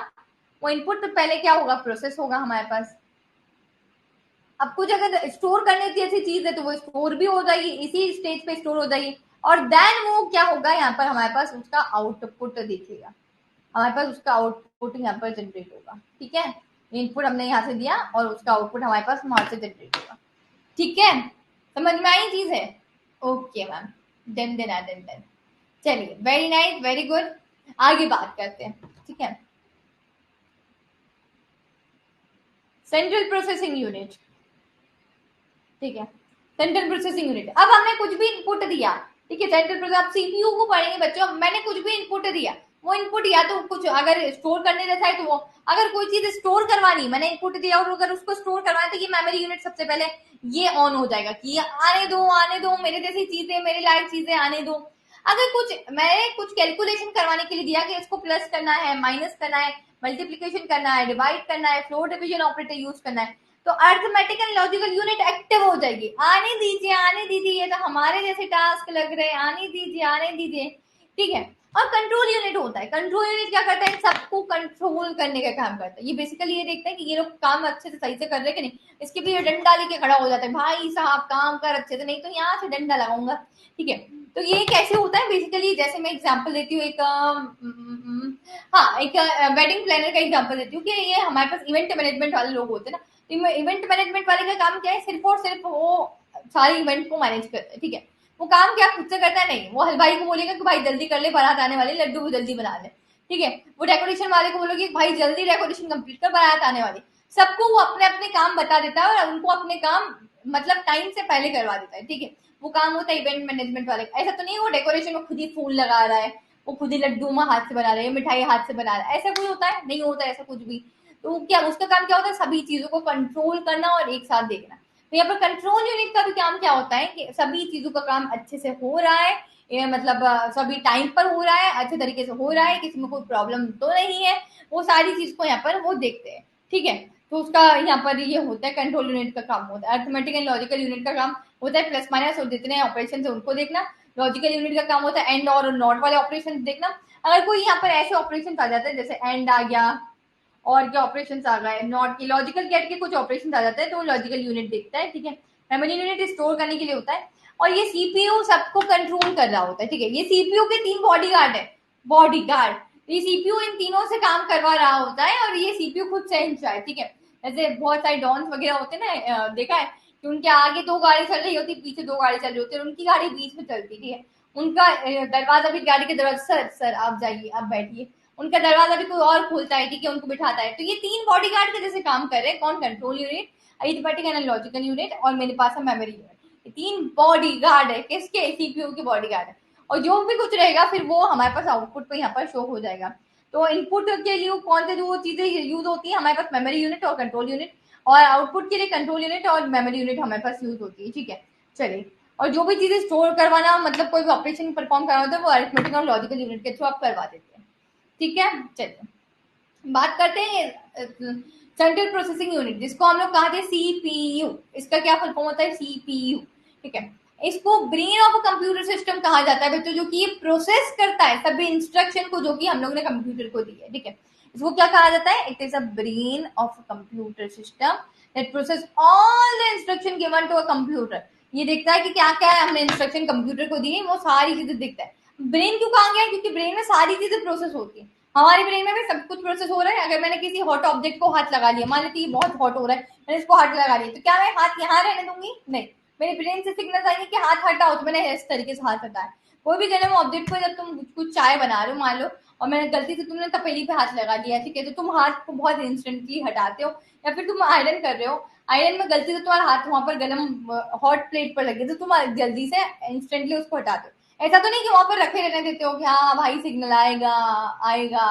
वो इनपुट तो पहले क्या होगा, प्रोसेस होगा हमारे पास। अब कुछ अगर स्टोर करने जैसी चीज है तो वो स्टोर भी हो जाएगी, इसी स्टेज पे स्टोर हो जाएगी, और देन वो क्या होगा, यहाँ पर हमारे पास उसका आउटपुट दिखेगा, हमारे पास उसका आउटपुट यहाँ पर जनरेट होगा। ठीक है, इनपुट हमने यहाँ से दिया और उसका आउटपुट हमारे पास वहां से जनरेट होगा। ठीक है, समझ में आई चीज है? Okay ma'am, done done done done. चलिए, वेरी नाइस, वेरी गुड, आगे बात करते हैं। ठीक है, सेंट्रल प्रोसेसिंग यूनिट। ठीक है, सेंट्रल प्रोसेसिंग यूनिट, अब हमने कुछ भी इनपुट दिया, ठीक है, सेंट्रल प्रोसेस, आप सीपीयू को पढ़ेंगे बच्चों, मैंने कुछ भी इनपुट दिया, वो इनपुट या तो कुछ अगर स्टोर करने जैसा है तो वो, अगर कोई चीज स्टोर करवानी, मैंने इनपुट दिया और अगर उसको स्टोर करवाना तो ये मेमोरी यूनिट सबसे पहले ये ऑन हो जाएगा कि ये आने दो मेरे जैसी चीजें, मेरे लायक चीजें आने दो। अगर कुछ मैंने कुछ कैलकुलेशन करवाने के लिए दिया कि इसको प्लस करना है, माइनस करना है, मल्टीप्लीकेशन करना है, डिवाइड करना है, फ्लोर डिवीजन ऑपरेटर यूज करना है, तो arithmetic and logical unit active हो जाएगी। आने दीजिए, ये तो हमारे जैसे टास्क लग रहे हैं, आने दीजिए, ठीक है। और कंट्रोल यूनिट होता है, कंट्रोल यूनिट क्या करता है, सबको कंट्रोल करने का काम करता है। ये बेसिकली ये देखता है कि ये लोग काम अच्छे से सही से कर रहे हैं कि नहीं। इसके भी डंडा लेके खड़ा हो जाता है, भाई साहब काम कर अच्छे से, नहीं तो यहाँ से डंडा लगाऊंगा, ठीक है। तो ये कैसे होता है बेसिकली, जैसे मैं एग्जांपल देती हूँ एक हाँ एक वेडिंग प्लानर का एग्जांपल देती हूँ कि ये हमारे पास इवेंट मैनेजमेंट वाले लोग होते हैं ना। इवेंट मैनेजमेंट वाले का काम क्या है, सिर्फ और सिर्फ वो सारे इवेंट को मैनेज करता है, ठीक है। वो काम क्या खुद से करता है, नहीं, वो हलवाई को बोलेगा कि भाई जल्दी कर ले, बारात आने वाली, लड्डू को जल्दी बना ले, ठीक है। वो डेकोरेशन वाले को बोलोगे भाई जल्दी डेकोरेशन कंप्लीट कर, बारात आने वाली। सबको वो अपने अपने काम बता देता है और उनको अपने काम मतलब टाइम से पहले करवा देता है, ठीक है। वो काम होता है इवेंट मैनेजमेंट वाले का। ऐसा तो नहीं वो डेकोरेशन में खुद ही फूल लगा रहा है, वो खुद ही लड्डू में हाथ से बना रहा है, मिठाई हाथ से बना रहा है, ऐसा कुछ होता है, नहीं होता ऐसा कुछ भी। तो क्या उसका काम क्या होता है, सभी चीजों को कंट्रोल करना और एक साथ देखना। तो यहाँ पर कंट्रोल यूनिट का भी काम क्या होता है कि सभी चीजों का काम अच्छे से हो रहा है, ये मतलब सभी टाइम पर हो रहा है, अच्छे तरीके से हो रहा है, किसी में कोई प्रॉब्लम तो नहीं है, वो सारी चीज को यहाँ पर वो देखते हैं, ठीक है। तो उसका यहाँ पर ये होता है, कंट्रोल यूनिट का काम होता है। अर्थमेटिक एंड लॉजिकल यूनिट का काम होता है प्लस माइनस और जितने ऑपरेशन है उनको देखना। लॉजिकल यूनिट का काम होता है एंड और नॉट वाले ऑपरेशन देखना। अगर कोई यहाँ पर ऐसे ऑपरेशन आ जाते हैं जैसे एंड आ गया और क्या ऑपरेशंस आ गए, नॉट के, लॉजिकल गेट के कुछ ऑपरेशंस आ जाते हैं, तो वो लॉजिकल यूनिट देखता है, ठीक है। मेमोरी यूनिट स्टोर करने के लिए होता है और ये सीपीयू सबको कंट्रोल कर रहा होता है, ठीक है। ये सीपीयू के 3 बॉडीगार्ड है, बॉडीगार्ड। ये सीपीयू इन तीनों से काम करवा रहा होता है और ये सीपीयू खुद से इंचा है, ठीक है। जैसे बहुत सारे डॉन्स वगैरह होते हैं ना, देखा है कि उनके आगे 2 गाड़ी चल रही होती, पीछे 2 गाड़ी चल रही होती है, उनकी गाड़ी बीच में चलती, ठीक है। उनका दरवाजा भी, गाड़ी के दरवाजा, सर सर आप जाइए, आप बैठिए, उनका दरवाजा भी कोई और खोलता है, ठीक है, उनको बिठाता है। तो ये 3 बॉडीगार्ड के जैसे काम कर रहे हैं, कौन, control unit, arithmetic and logical unit और मेरे पास है मेमोरी यूनिट। ये 3 बॉडीगार्ड है, किसके, सीपीयू के बॉडीगार्ड है। और जो भी कुछ रहेगा फिर वो हमारे पास आउटपुट पे यहाँ पर शो हो जाएगा। तो इनपुट के लिए कौन से जो चीजें यूज होती है, हमारे पास मेमोरी यूनिट और कंट्रोल यूनिट, और आउटपुट के लिए कंट्रोल यूनिट और मेमोरी यूनिट हमारे पास यूज होती है, ठीक है। चलिए, और जो भी चीजें स्टोर करवाना, मतलब कोई भी ऑपरेशन परफॉर्म करना होता है, वो अरिथमेटिक और लॉजिकल यूनिट के थ्रू आप करवा देते हैं, ठीक है। चलिए बात करते हैं सेंट्रल प्रोसेसिंग यूनिट, जिसको हम लोग कहते हैं सीपीयू। इसका क्या फुल फॉर्म होता है, सीपीयू, ठीक है। इसको brain of a computer system कहा जाता है बच्चों, जो कि ये प्रोसेस करता है सभी इंस्ट्रक्शन को जो कि हम लोग ने कंप्यूटर को दी है, ठीक है। इसको क्या कहा जाता है, it is a brain of a computer system that process all the instruction given to a computer. ये देखता है कि क्या क्या है हमने इंस्ट्रक्शन कंप्यूटर को दी है, वो सारी चीजें देखता है। ब्रेन क्यों कहा गया, क्योंकि ब्रेन में सारी चीजें प्रोसेस होती है। हमारे ब्रेन में भी सब कुछ प्रोसेस हो रहा है। अगर मैंने किसी हॉट ऑब्जेक्ट को हाथ लगा लिया, मान लीजिए ये बहुत हॉट हो रहा है, मैंने इसको हाथ लगा लिया, तो क्या मैं हाथ यहाँ रहने दूंगी, नहीं, मेरे ब्रेन से सिग्नल आएंगे कि हाथ हटाओ, तो मैंने इस तरीके से हाथ हटाया। कोई भी गर्म ऑब्जेक्ट को, जब तुम कुछ चाय बना रहे हो मान लो, और मैंने गलती से, तुमने तपेली पे हाथ लगा दिया, ठीक है, तो तुम हाथ को बहुत इंस्टेंटली हटाते हो। या फिर तुम आयरन कर रहे हो, आयरन में गलती से तुम्हारा हाथ वहां पर गर्म हॉट प्लेट पर लगे, तो तुम जल्दी से इंस्टेंटली उसको हटाते हो। ऐसा तो नहीं कि वहां पर रखे रहने देते हो कि हाँ भाई सिग्नल आएगा आएगा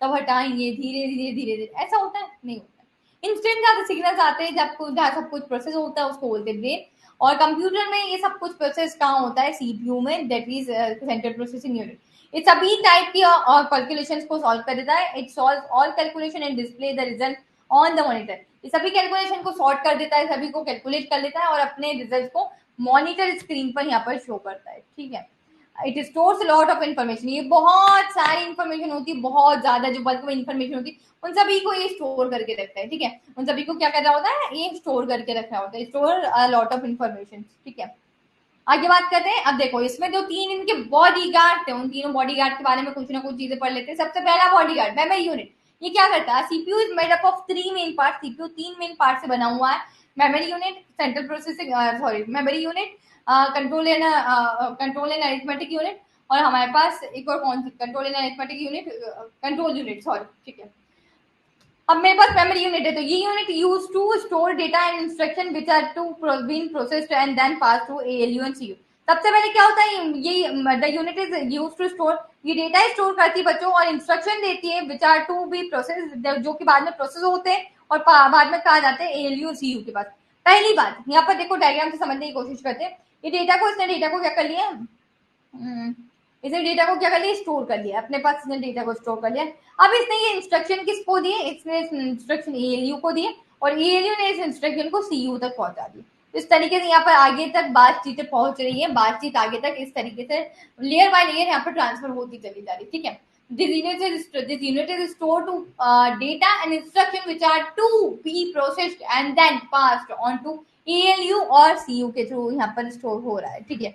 तब हटाएंगे, धीरे धीरे धीरे धीरे, ऐसा होता है, नहीं होता है। इंस्टेंट जहाँ सिग्नल्स आते हैं, जहाँ सब कुछ प्रोसेस होता है, उसको बोलते हैं ब्रेन। और कंप्यूटर में ये सब कुछ प्रोसेस कहाँ होता है, सीपीयू में, that is central processing unit. ये सभी टाइप की कैलकुलेशंस को सॉल्व कर देता है। It solves all calculation and display the result on the monitor. ये सभी कैलकुलेशन को सॉर्ट कर देता है, सभी को कैलकुलेट कर लेता है और अपने रिजल्ट को मॉनिटर स्क्रीन पर यहाँ पर शो करता है, ठीक है। It stores lot of information, ये बहुत सारी इन्फॉर्मेशन होती है, बहुत ज्यादा जो बल्क में इन्फॉर्मेशन होती है, उन सभी को ये स्टोर करके रखता है, ठीक है। उन सभी को क्या कर रहा होता है, ये स्टोर करके रख रहा होता है, स्टोर लॉट ऑफ इन्फॉर्मेशन, ठीक है। आगे बात करते हैं। अब देखो इसमें जो 3 इनके बॉडी गार्ड थे, उन तीनों बॉडी गार्ड के बारे में कुछ ना कुछ चीजें पढ़ लेते हैं। सबसे पहला बॉडी गार्ड मेमोरी यूनिट। ये क्या करता है, CPU is made up of 3 main part. CPU 3 main part से बना हुआ है। Memory unit, central processing, sorry, memory unit, control and arithmetic unit, और हमारे पास एक और कौन सी, control and arithmetic unit, control unit, sorry, ठीक है। अब मेरे पास मेमोरी यूनिट है, तो ये unit use to store data and instruction which are to been processed and then pass through ALU and CU. सबसे पहले क्या होता है, ये the unit is use to store ये डेटा स्टोर करती है बच्चों और इंस्ट्रक्शन देती है which are to be process, जो कि बाद में प्रोसेस होते हैं और बाद में कहा जाते हैं एएलयू सीयू के पास। पहली बात यहाँ पर देखो डायग्राम से समझने की कोशिश करते हैं। ये डेटा को, इसने डेटा को क्या कर लिया, इसने डेटा को क्या कर लिया, स्टोर कर लिया अपने पास, इसने डेटा को स्टोर कर लिया। अब इसने ये इंस्ट्रक्शन किसको दिए, इसने इंस्ट्रक्शन एएलयू को दिए और एएलयू ने इस इंस्ट्रक्शन को सीयू तक पहुंचा दिया। इस तरीके से यहाँ पर आगे तक बातचीतें पहुंच रही है, बातचीत आगे तक इस तरीके से लेयर बाय लेयर यहाँ पर ट्रांसफर होती चली जा रही, ठीक है। This unit is stored to data and instruction which are to be processed and then passed on to ALU और CU के थ्रू यहाँ पर स्टोर हो रहा है, ठीक है,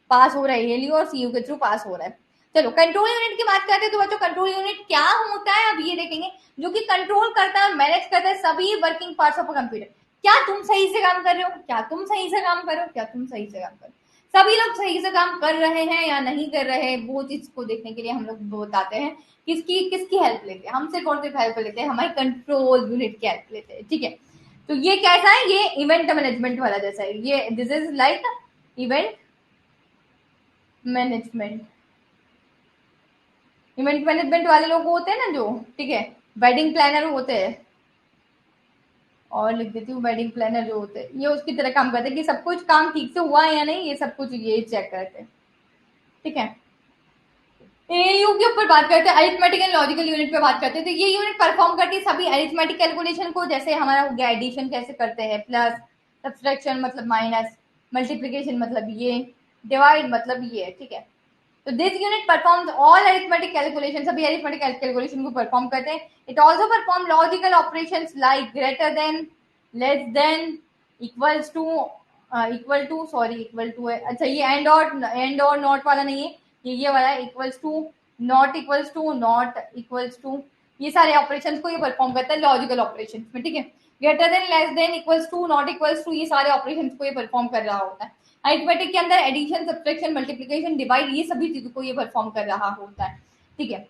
पास हो रहा है ALU और CU के थ्रू पास हो रहा है। चलो कंट्रोल यूनिट की बात करते हैं तो बच्चों कंट्रोल यूनिट क्या होता है अब ये देखेंगे, जो कि कंट्रोल करता है, मैनेज करता है सभी working parts of a computer. क्या तुम सही से काम कर रहे हो, क्या तुम सही से काम कर रहे हो, क्या तुम सही से काम कर रहे हो, सभी लोग सही से काम कर रहे हैं या नहीं कर रहे हैं, वो चीज को देखने के लिए हम लोग बताते हैं किसकी किसकी हेल्प लेते हैं, हमसे कौन सी हेल्प लेते हैं, हमारी कंट्रोल यूनिट की हेल्प लेते हैं, ठीक है। तो ये कैसा है, ये इवेंट मैनेजमेंट वाला जैसा है, ये this is like event management. Event management वाले लोग होते हैं ना जो, ठीक है, वेडिंग प्लानर होते हैं, और लिख देती हूँ वेडिंग प्लानर जो होते हैं, ये उसकी तरह काम करते हैं कि सब कुछ काम ठीक से हुआ है या नहीं, ये सब कुछ ये चेक करते हैं, ठीक है। एएलयू के ऊपर बात करते हैं, अरिथमेटिक एंड लॉजिकल यूनिट पे बात करते हैं। तो ये यूनिट परफॉर्म करती है सभी अरिथमेटिक कैलकुलेशन को, जैसे हमारा हो गया एडिशन कैसे करते हैं, प्लस, सब्सट्रैक्शन मतलब माइनस, मल्टीप्लिकेशन मतलब ये, डिवाइड मतलब ये, ठीक है। तो this unit performs all arithmetic calculation, सभी अरिथमेटिक कैलकुलेशन को परफॉर्म करते हैं। It also perform logical operations like greater than, less than, equals to, equal to है, अच्छा ये एंड और नॉट वाला नहीं है, ये वाला equals to, not equals to, not equals to, ये सारे ऑपरेशंस को ये परफॉर्म करता है लॉजिकल ऑपरेशंस में, ठीक है। Greater than, less than, equals to, not equals to, ये सारे ऑपरेशंस को ये परफॉर्म कर रहा होता है। अरिथमेटिक के अंदर एडिशन, सब्सट्रैक्शन, मल्टीप्लिकेशन, डिवाइड, ये सभी चीजों को ये परफॉर्म कर रहा होता है, ठीक है।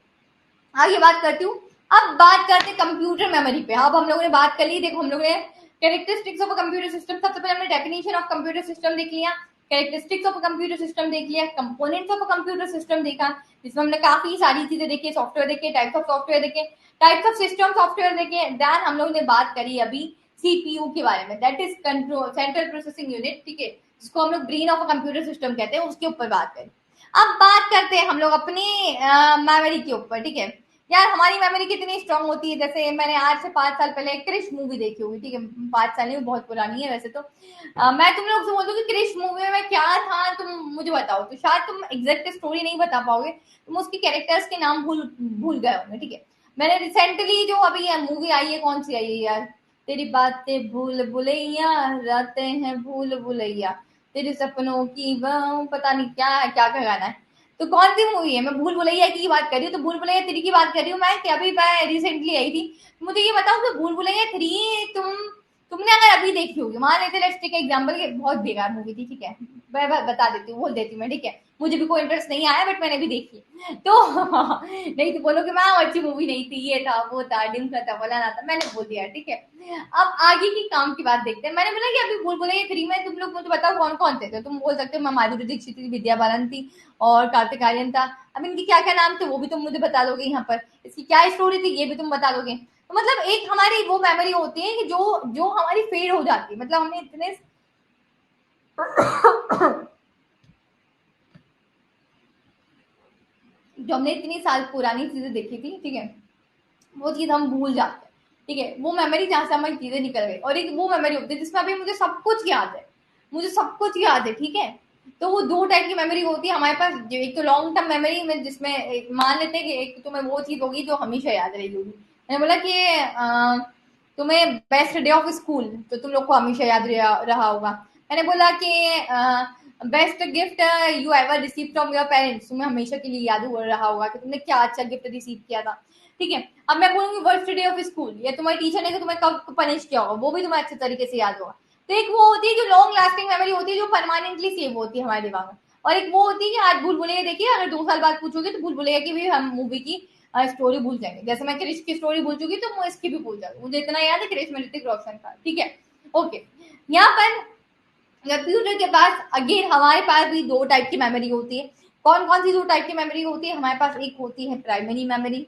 आगे बात करती हूँ, अब बात करते हैं कंप्यूटर मेमोरी पे। अब हम लोगों ने बात कर ली, देखो हम लोगों ने characteristics of a computer system, सबसे पहले हमने डेफिनेशन ऑफ कंप्यूटर सिस्टम देख लिया, characteristics of a computer system देख लिया, components of a computer system देखा, जिसमें हमने काफी सारी चीजें देखी, सॉफ्टवेयर देखे, टाइप्स ऑफ सॉफ्टवेयर देखे, टाइप्स ऑफ सिस्टम सॉफ्टवेयर देखे। देन हम लोगों ने बात करी अभी सीपीयू के बारे में, that is control central processing unit, ठीक है, जिसको हम लोग brain of a computer system कहते हैं, उसके ऊपर बात करें। अब बात करते हैं हम लोग अपनी मेमोरी के ऊपर, ठीक है। यार हमारी मेमोरी कितनी स्ट्रांग होती है, जैसे मैंने आज से 5 साल पहले क्रिश मूवी देखी होगी, ठीक है, 5 साल नहीं, बहुत पुरानी है वैसे तो। मैं तुम लोग से बोल दूं कि क्रिश मूवी में क्या था, तुम मुझे बताओ, तो शायद तुम एग्जैक्ट स्टोरी नहीं बता पाओगे, तुम उसकी कैरेक्टर्स के नाम भूल भूल गए होंगे, ठीक है। मैंने रिसेंटली जो अभी मूवी आई है, कौन सी आई है यार, तेरी बातें भूल भुलैया, रातें हैं भूल भुलैया, तेरे सपनों की पता नहीं क्या है, क्या क्या गाना है, तो कौन सी मूवी है, मैं भूल भुलैया की बात कर रही हूँ, तो भूल भुलैया 3 की बात कर रही हूँ मैं, कि अभी मैं रिसेंटली आई थी। मुझे ये बताओ कि भूल भुलैया 3 तुमने अगर अभी देखी होगी, मान लेते लेट्स टेक एग्जांपल, कि बहुत बेकार मूवी थी, ठीक है, मैं बता देती हूँ, बोल देती हूँ मैं, ठीक है, मुझे भी कोई इंटरेस्ट नहीं आया, बट मैंने भी देखी, तो नहीं तो बोलोगे मैम अच्छी मूवी नहीं थी, ये था वो था, डिम्का था, फलाना था, मैंने बोल दिया, ठीक है। अब आगे की काम की बात देखते हैं। मैंने बोला कि अभी भूल भुलैया 3 में तुम लोग मुझे बताओ कौन कौन थे, तो तुम बोल सकते हो मैं माधुरी दीक्षित थी, विद्या बालन थी और कार्तिक आर्यन था। अब इनके क्या क्या नाम थे वो भी तुम मुझे बता दोगे, यहाँ पर इसकी क्या स्टोरी थी ये भी तुम बता दोगे। तो मतलब एक हमारी वो मेमोरी होती है कि जो जो हमारी फेड हो जाती है, मतलब हमने इतने जो हमने इतनी साल पुरानी चीजें देखी थी, ठीक है, वो चीज हम भूल जाते हैं, ठीक है, वो मेमोरी जहाँ से हमारी चीजें निकल गई, और एक वो मेमोरी होती है जिसमें अभी मुझे सब कुछ याद है, मुझे सब कुछ याद है, ठीक है। तो वो 2 टाइप की मेमोरी होती है हमारे पास, जो एक तो लॉन्ग टर्म मेमोरी में, जिसमें मान लेते हैं कि एक तुम्हें वो चीज होगी जो हमेशा याद रहेगी होगी। मैंने बोला कि तुम्हें बेस्ट डे ऑफ स्कूल, तो तुम लोग को हमेशा याद रहा होगा। मैंने बोला कि best gift you ever receive from your parents, तुम्हें हमेशा के लिए याद हो रहा होगा कि तुमने क्या अच्छा गिफ्ट रिसीव किया था, ठीक है। अब मैं बोलूंगी वर्स्ट डे ऑफ स्कूल, या तुम्हारी टीचर ने तुम्हें कब पनिश किया होगा, वो भी तुम्हें अच्छे तरीके से याद होगा। तो एक वो होती है जो लॉन्ग लास्टिंग मेमोरी होती है, जो परमानेंटली सेव होती है हमारे दिमाग में, और एक वो होती है कि आज भूल भुलैया देखिए, अगर 2 साल बाद पूछोगे तो भूल भुलैया की भी हम मूवी की स्टोरी भूल जाएंगे, जैसे मैं क्रिश की स्टोरी भूल चुकी तो मैं इसकी भी भूल जाऊंगी, मुझे इतना याद है क्रिश में ऋतिक रोशन था, ठीक है। ओके, यहाँ पर कंप्यूटर के पास अगेन हमारे पास भी 2 टाइप की मेमोरी होती है, कौन कौन सी दो टाइप की मेमोरी होती है हमारे पास? एक होती है प्राइमरी मेमोरी,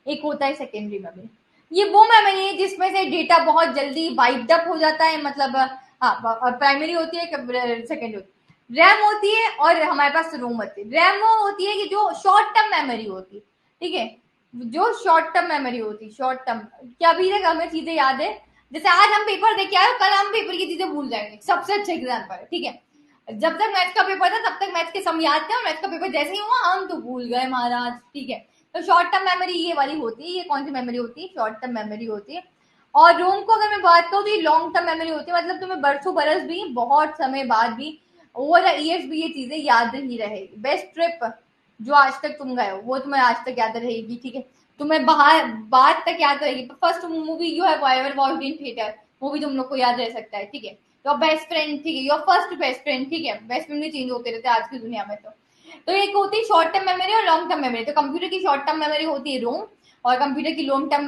एक होता है सेकेंडरी मेमोरी। ये वो मेमोरी है जिसमें से डेटा बहुत जल्दी वाइप्ड अप हो जाता है, मतलब हाँ, प्राइमरी होती है, सेकेंडरी होती है। रैम होती है और हमारे पास रोम होती है। रैम वो होती है कि जो शॉर्ट टर्म मेमोरी होती है, ठीक है, जो शॉर्ट टर्म मेमोरी होती है, शॉर्ट टर्म, क्या अभी तक हमें चीजें याद है? जैसे आज हम पेपर देके आए, कल हम पेपर की चीजें भूल जाएंगे, सबसे अच्छा एग्जाम्पल है, ठीक है। जब तक मैथ्स का पेपर था तब तक मैथ्स के सम याद थे, और मैथ्स का पेपर जैसे ही हुआ हम तो भूल गए महाराज, ठीक है। तो शॉर्ट टर्म मेमोरी ये वाली होती है। ये कौन सी मेमोरी होती है? शॉर्ट टर्म मेमोरी होती है। और रोम को अगर मैं बात करूँ तो ये लॉन्ग टर्म मेमोरी होती है, मतलब तुम्हें बरसों बरस भी, बहुत समय बाद भी, ओवर द ईयर्स भी ये चीजें याद ही रहेगी। बेस्ट ट्रिप जो आज तक तुम गए हो वो तुम्हें आज तक याद रहेगी, ठीक है। तुम्हें बाहर बात तक याद रहेगी। First movie you have ever watched in theatre, वो भी तुम लोग को याद रह सकता है, ठीक है। योर बेस्ट फ्रेंड, ठीक है, योर फर्स्ट बेस्ट फ्रेंड, ठीक है। बेस्ट फ्रेंड भी चेंज होते रहते हैं आज की दुनिया में। तो एक होती है शॉर्ट टर्म मेमोरी और लॉन्ग टर्म मेमोरी। तो कंप्यूटर की शॉर्ट टर्म मेमोरी होती है रोम, और कंप्यूटर की लॉन्ग टर्म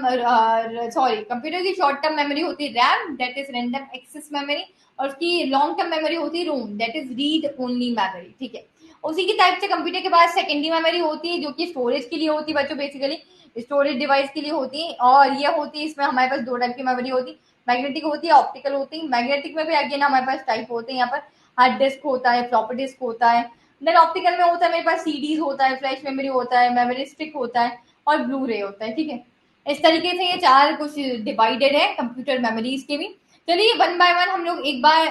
कंप्यूटर की शॉर्ट टर्म मेमोरी होती है RAM, that is random access memory. और उसकी लॉन्ग टर्म मेमोरी होती है ROM, that is read only memory, ठीक है। उसी की टाइप से कंप्यूटर के पास सेकेंडरी मेमोरी होती है, जो कि स्टोरेज के लिए होती है बच्चों, बेसिकली स्टोरेज डिवाइस के लिए होती है। और ये होती है, इसमें हमारे पास दो टाइप की मेमोरी होती है, मैग्नेटिक होती है, ऑप्टिकल होती है। मैग्नेटिक में भी अगेन हमारे पास टाइप होते हैं, यहाँ पर हार्ड डिस्क होता है, फ्लॉपी डिस्क होता है। देन ऑप्टिकल में होता है मेरे पास सीडीज होता है, फ्लैश मेमोरी होता है, मेमोरी स्टिक होता है, और ब्लू रे होता है, ठीक है। इस तरीके से ये चार कुछ डिवाइडेड है कंप्यूटर मेमोरीज के भी। चलिए वन बाय वन हम लोग एक बार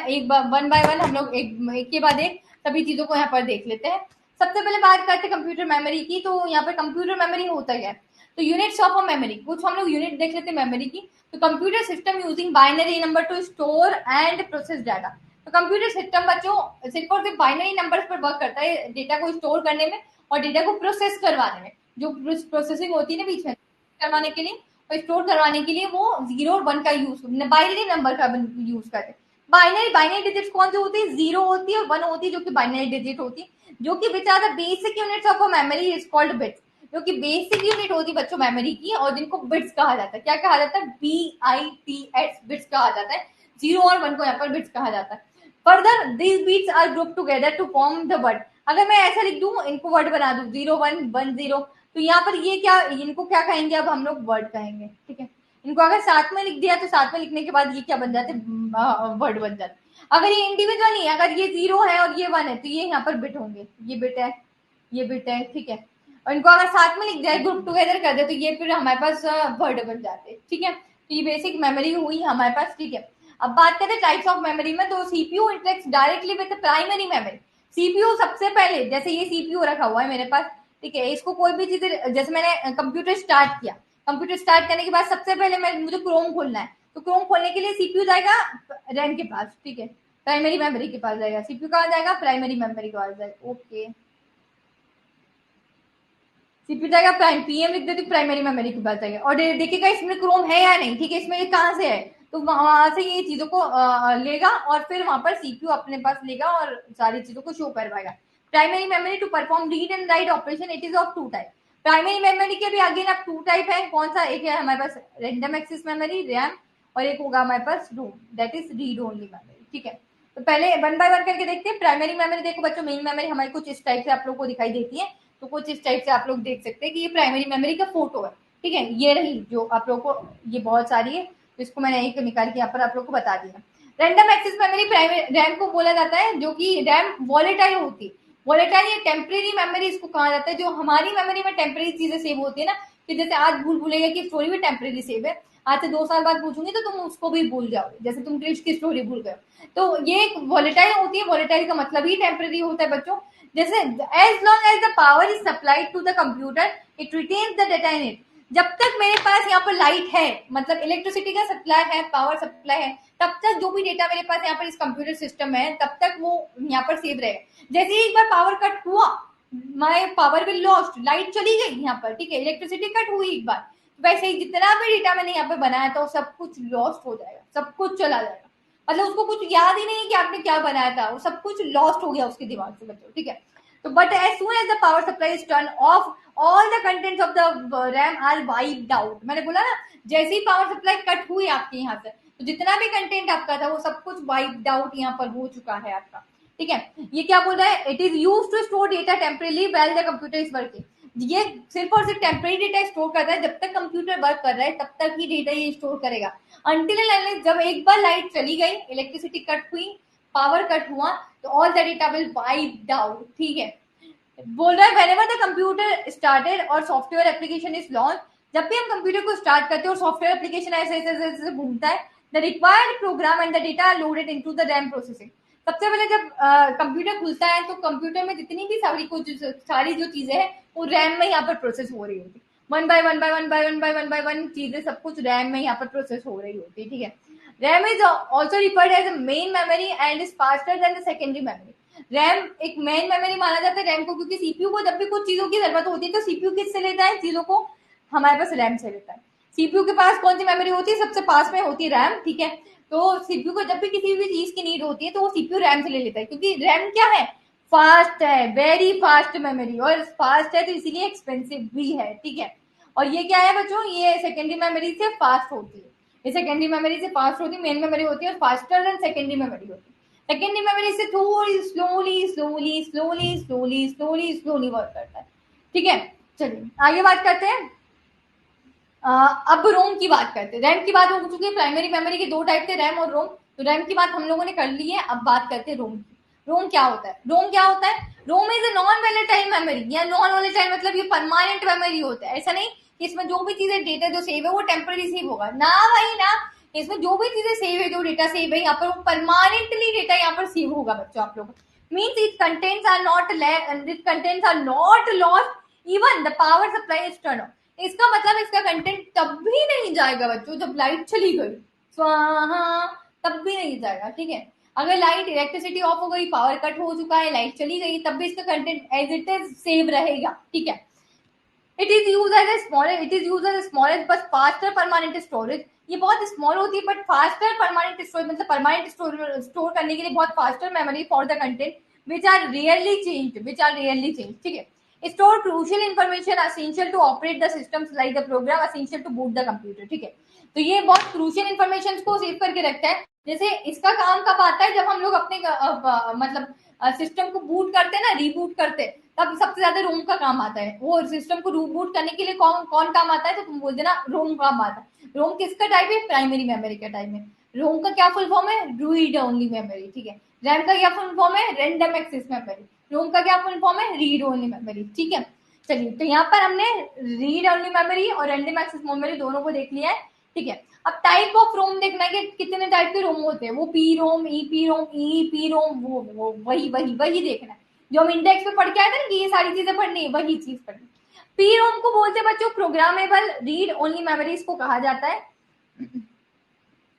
वन बाय वन हम लोग एक के बाद एक सभी चीजों को यहाँ पर देख लेते हैं। सबसे पहले बात करते हैं कंप्यूटर मेमोरी की। तो यहाँ पर कंप्यूटर मेमोरी होता है, तो यूनिट्स ऑफ अ मेमोरी, कुछ हम लोग यूनिट देख लेते हैं मेमोरी की। तो computer system using binary number two store and process data. तो कंप्यूटर सिस्टम बच्चों सिर्फ और सिर्फ बाइनरी नंबर्स पर वर्क करता है, डेटा को स्टोर करने में और डेटा को प्रोसेस करवाने में। जो प्रोसेसिंग होती है ना बीच में करवाने के लिए और स्टोर करवाने के लिए वो 0 और 1 का यूज, बाइनरी नंबर का यूज करते हैं। बाइनरी बाइनरी डिजिट्स कौन सी होती है? 0 होती है और 1 होती है, जो कि बाइनरी डिजिट होती है, जो कि which are the basic units of a memory is called bits. जो कि बेसिक यूनिट होती है बच्चों मेमोरी की, और जिनको बिट्स कहा जाता है। क्या कहा जाता है? BITS, बिट्स कहा जाता है। 0 और 1 को यहाँ पर बिट्स कहा जाता है। Further these bits are group together to form the word. अगर मैं ऐसा लिख दूं, इनको वर्ड बना दूं 0 1 1 0, तो यहाँ पर ये क्या, इनको क्या कहेंगे? अब हम लोग वर्ड कहेंगे, ठीक है। इनको अगर साथ में लिख दिया तो साथ में लिखने के बाद ये क्या बन जाते? वर्ड बन जाते। अगर ये इंडिविजुअल नहीं है, अगर ये 0 है और ये 1 है, तो ये यहाँ पर बिट होंगे। ये बिट है, ये बिट है, ठीक है। और इनको अगर साथ में लिख दिया, ग्रुप टुगेदर कर दे, तो ये फिर हमारे पास वर्ड बन जाते, ठीक है। तो ये बेसिक मेमोरी हुई हमारे पास, ठीक है। अब बात करें टाइप्स ऑफ मेमोरी में, तो CPU interacts directly with primary memory. CPU सबसे पहले, जैसे ये सीपीयू रखा हुआ है मेरे पास, ठीक है, इसको कोई भी चीज, जैसे मैंने कंप्यूटर स्टार्ट किया, कंप्यूटर स्टार्ट करने के बाद सबसे पहले मुझे क्रोम खोलना है, तो क्रोम खोलने के लिए सीपीयू जाएगा रैम के पास, ठीक है, प्राइमरी मेमोरी के पास जाएगा। सीपीयू कहाँ जाएगा? प्राइमरी मेमोरी के पास जाएगा, ओके। सीपीयू जाएगा पीएम लिख देती, प्राइमरी मेमोरी के पास जाएगा, और देखिएगा इसमें क्रोम है या नहीं, ठीक है, इसमें कहाँ से है, तो वहां से ये चीजों को लेगा, और फिर वहां पर सीपीयू अपने पास लेगा और सारी चीजों को शो करवाएगा। Primary memory to perform read and write operation, it is of two type. Primary memory के भी अगेन अब टू टाइप है। कौन सा? एक है हमारे पास रैंडम एक्सेस मेमोरी, रैम, और एक होगा हमारे पास ROM, that is read only memory, ठीक है। तो पहले वन बाय वन करके देखते हैं। प्राइमरी मेमोरी देखो बच्चों, मेन मेमोरी हमारी कुछ इस टाइप से आप लोग को दिखाई देती है, तो कुछ इस टाइप से आप लोग देख सकते हैं कि ये प्राइमरी मेमोरी का फोटो है, ठीक है। ये रही जो आप लोग को, ये बहुत सारी है, तो इसको मैंने एक निकाल के यहाँ पर आप लोग को बता दिया। Random access memory primary RAM को बोला जाता है, जो कि रैम वॉलेटाइल होती है। वॉलेटाइल या टेम्परेरी मेमोरी इसको कहा जाता है। जो हमारी मेमोरी में टेम्परेरी चीजें सेव होती है ना, कि जैसे आज भूल भूलेगा की स्टोरी भी टेम्परेरी सेव है, आज से 2 साल बाद पूछूंगी तो तुम उसको भी भूल जाओगे, जैसे तुम क्रिश की स्टोरी भूल गए। तो ये एक वॉलेटाइल होती है। वॉलेटाइल का मतलब ही टेम्परेरी होता है बच्चों। जैसे as long as the power is supplied to the computer it retains the data in it. जब तक मेरे पास यहाँ पर लाइट है, मतलब इलेक्ट्रिसिटी का सप्लाई है, पावर सप्लाई है, तब तक जो भी डेटा मेरे पास यहाँ पर इस कंप्यूटर सिस्टम में है, तब तक वो यहाँ पर सेव रहेगा। जैसे ही एक बार पावर कट हुआ, my power will lost, light चली गई यहाँ पर, ठीक है, इलेक्ट्रिसिटी कट हुई एक बार, वैसे ही जितना भी डेटा मैंने यहाँ पे बनाया था वो सब कुछ लॉस्ट हो जाएगा, सब कुछ चला जाएगा। मतलब उसको कुछ याद ही नहीं कि आपने क्या बनाया था, वो सब कुछ लॉस्ट हो गया उसके दिमाग से बच्चों, ठीक है। तो but as soon as the power supply is turn off, all the contents of the RAM are wiped out. मैंने बोला ना, जैसे ही पावर सप्लाई कट हुई आपके यहाँ से, तो जितना भी कंटेंट आपका था वो सब कुछ वाइप्ड आउट यहाँ पर हो चुका है आपका। ठीक है। ये क्या बोल रहा है, it is use to store data temporarily while the computer is working. ये सिर्फ और सिर्फ टेम्परेरी डेटा स्टोर कर रहा है, जब तक कंप्यूटर वर्क कर रहा है तब तक ही डेटा ये स्टोर करेगा। अनटिल जब एक बार लाइट चली गई, इलेक्ट्रिसिटी कट हुई, पावर कट हुआ, तो all the data will wiped out. ठीक है। बोल रहा है whenever the computer started और सॉफ्टवेयर एप्लीकेशन इज लॉन्च, जब भी हम कंप्यूटर को स्टार्ट करते हैं और सॉफ्टवेयर एप्लीकेशन ऐसे ऐसे ऐसे ऐसे घूमता है, the required program and the data are loaded into the RAM processing. सबसे पहले जब कंप्यूटर खुलता है तो कंप्यूटर में जितनी भी सारी जो चीजें हैं वो रैम में यहाँ पर प्रोसेस हो रही होती है। One by one by one by one by one by one चीजें सब कुछ रैम में यहाँ पर प्रोसेस हो रही होती है। ठीक है। RAM is also referred as main memory and is faster than the secondary memory. RAM एक मेन मेमोरी माना जाता है रैम को, क्योंकि सीपीयू को जब भी कुछ चीजों की जरूरत होती है तो सीपीयू किससे लेता है चीजों को, हमारे पास रैम से लेता है। सीपीयू के पास कौन सी मेमोरी होती है, सबसे पास में होती है रैम। ठीक है। तो सीपीयू को जब भी किसी भी चीज की नीड होती है तो वो सीपीयू रैम से ले लेता है, क्योंकि रैम क्या है, फास्ट है, वेरी फास्ट मेमोरी, और फास्ट है तो इसीलिए एक्सपेंसिव भी है। ठीक है। और ये क्या है बच्चों, ये सेकेंडरी मेमोरी से फास्ट होती है, ये सेकेंडरी मेमोरी से फास्ट होती है, मेन मेमोरी होती है और फास्टर देन सेकेंडरी मेमोरी होती है। सेकेंडरी मेमोरी से थोड़ी slowly slowly slowly slowly slowly slowly work करता है। ठीक है। चलिए आगे बात करते हैं। अब रोम की बात करते हैं। रैम की बात हो चुकी है, प्राइमरी मेमोरी के दो टाइप थे, रैम और रोम। तो रैम की बात हम लोगों ने कर ली है, अब बात करते हैं रोम की। रोम क्या होता है, रोम क्या होता है, ROM is a non volatile memory. या नॉन वोलेटाइल मतलब ये परमानेंट मेमोरी होता है, ऐसा नहीं कि इसमें जो भी चीजें डेटा जो सेव है वो टेम्पररी सेव होगा ना भाई ना। इसमें जो भी चीजें सेव है, जो डेटा सेव है यहाँ पर, वो परमानेंटली डेटा यहाँ पर सेव होगा बच्चों आप लोग। Means it contents are not lost even the power supply is turn off. इसका मतलब इसका कंटेंट तब भी नहीं जाएगा बच्चों जब लाइट चली गई, स्वाहा, तब भी नहीं जाएगा। ठीक है। अगर लाइट इलेक्ट्रिसिटी ऑफ हो गई, पावर कट हो चुका है, लाइट चली गई, तब भी इसका content as it is save रहेगा। ठीक है। It is use as smallest but faster permanent storage. ये बहुत स्मॉल होती है बट फास्टर परमानेंट स्टोरेज, मतलब परमानेंट स्टोर करने के लिए बहुत faster memory for the content which are rarely change. ठीक है। Store crucial information essential to operate the systems like the program essential to boot the computer। ठीक है। तो ये बहुत क्रूशियल इन्फॉर्मेशन को सेव करके रखता है। जैसे इसका काम कब आता है, जब हम लोग अपने मतलब सिस्टम को बूट करते हैं ना, रीबूट करते हैं, तब सबसे ज्यादा रोम का काम आता है। वो सिस्टम को रीबूट करने के लिए कौन कौन काम आता है, तो तुम बोल देना रोम काम आता है। रोम किसका टाइप है, प्राइमरी मेमोरी का टाइप है। रोम का क्या फुल फॉर्म है, रीड ओनली मेमोरी। ठीक है। रैम का क्या फुल फॉर्म है, रैंडम एक्सेस मेमोरी। रोम का क्या फुल फॉर्म है, रीड ओनली मेमोरी। ठीक है। चलिए तो यहाँ पर हमने रीड ओनली मेमोरी और रैंडम एक्सेस मेमोरी दोनों को देख लिया है। ठीक है। अब टाइप ऑफ रोम देखना है कि कितने टाइप के रोम होते हैं, वो P ROM, E P ROM, वो वही देखना है जो हम इंडेक्स में पढ़ के आए थे ना कि ये सारी चीजें पढ़नी है, वही चीज पढ़नी। पी रोम को बोलते हैं बच्चों प्रोग्रामेबल रीड ओनली मेमोरीज को कहा जाता है।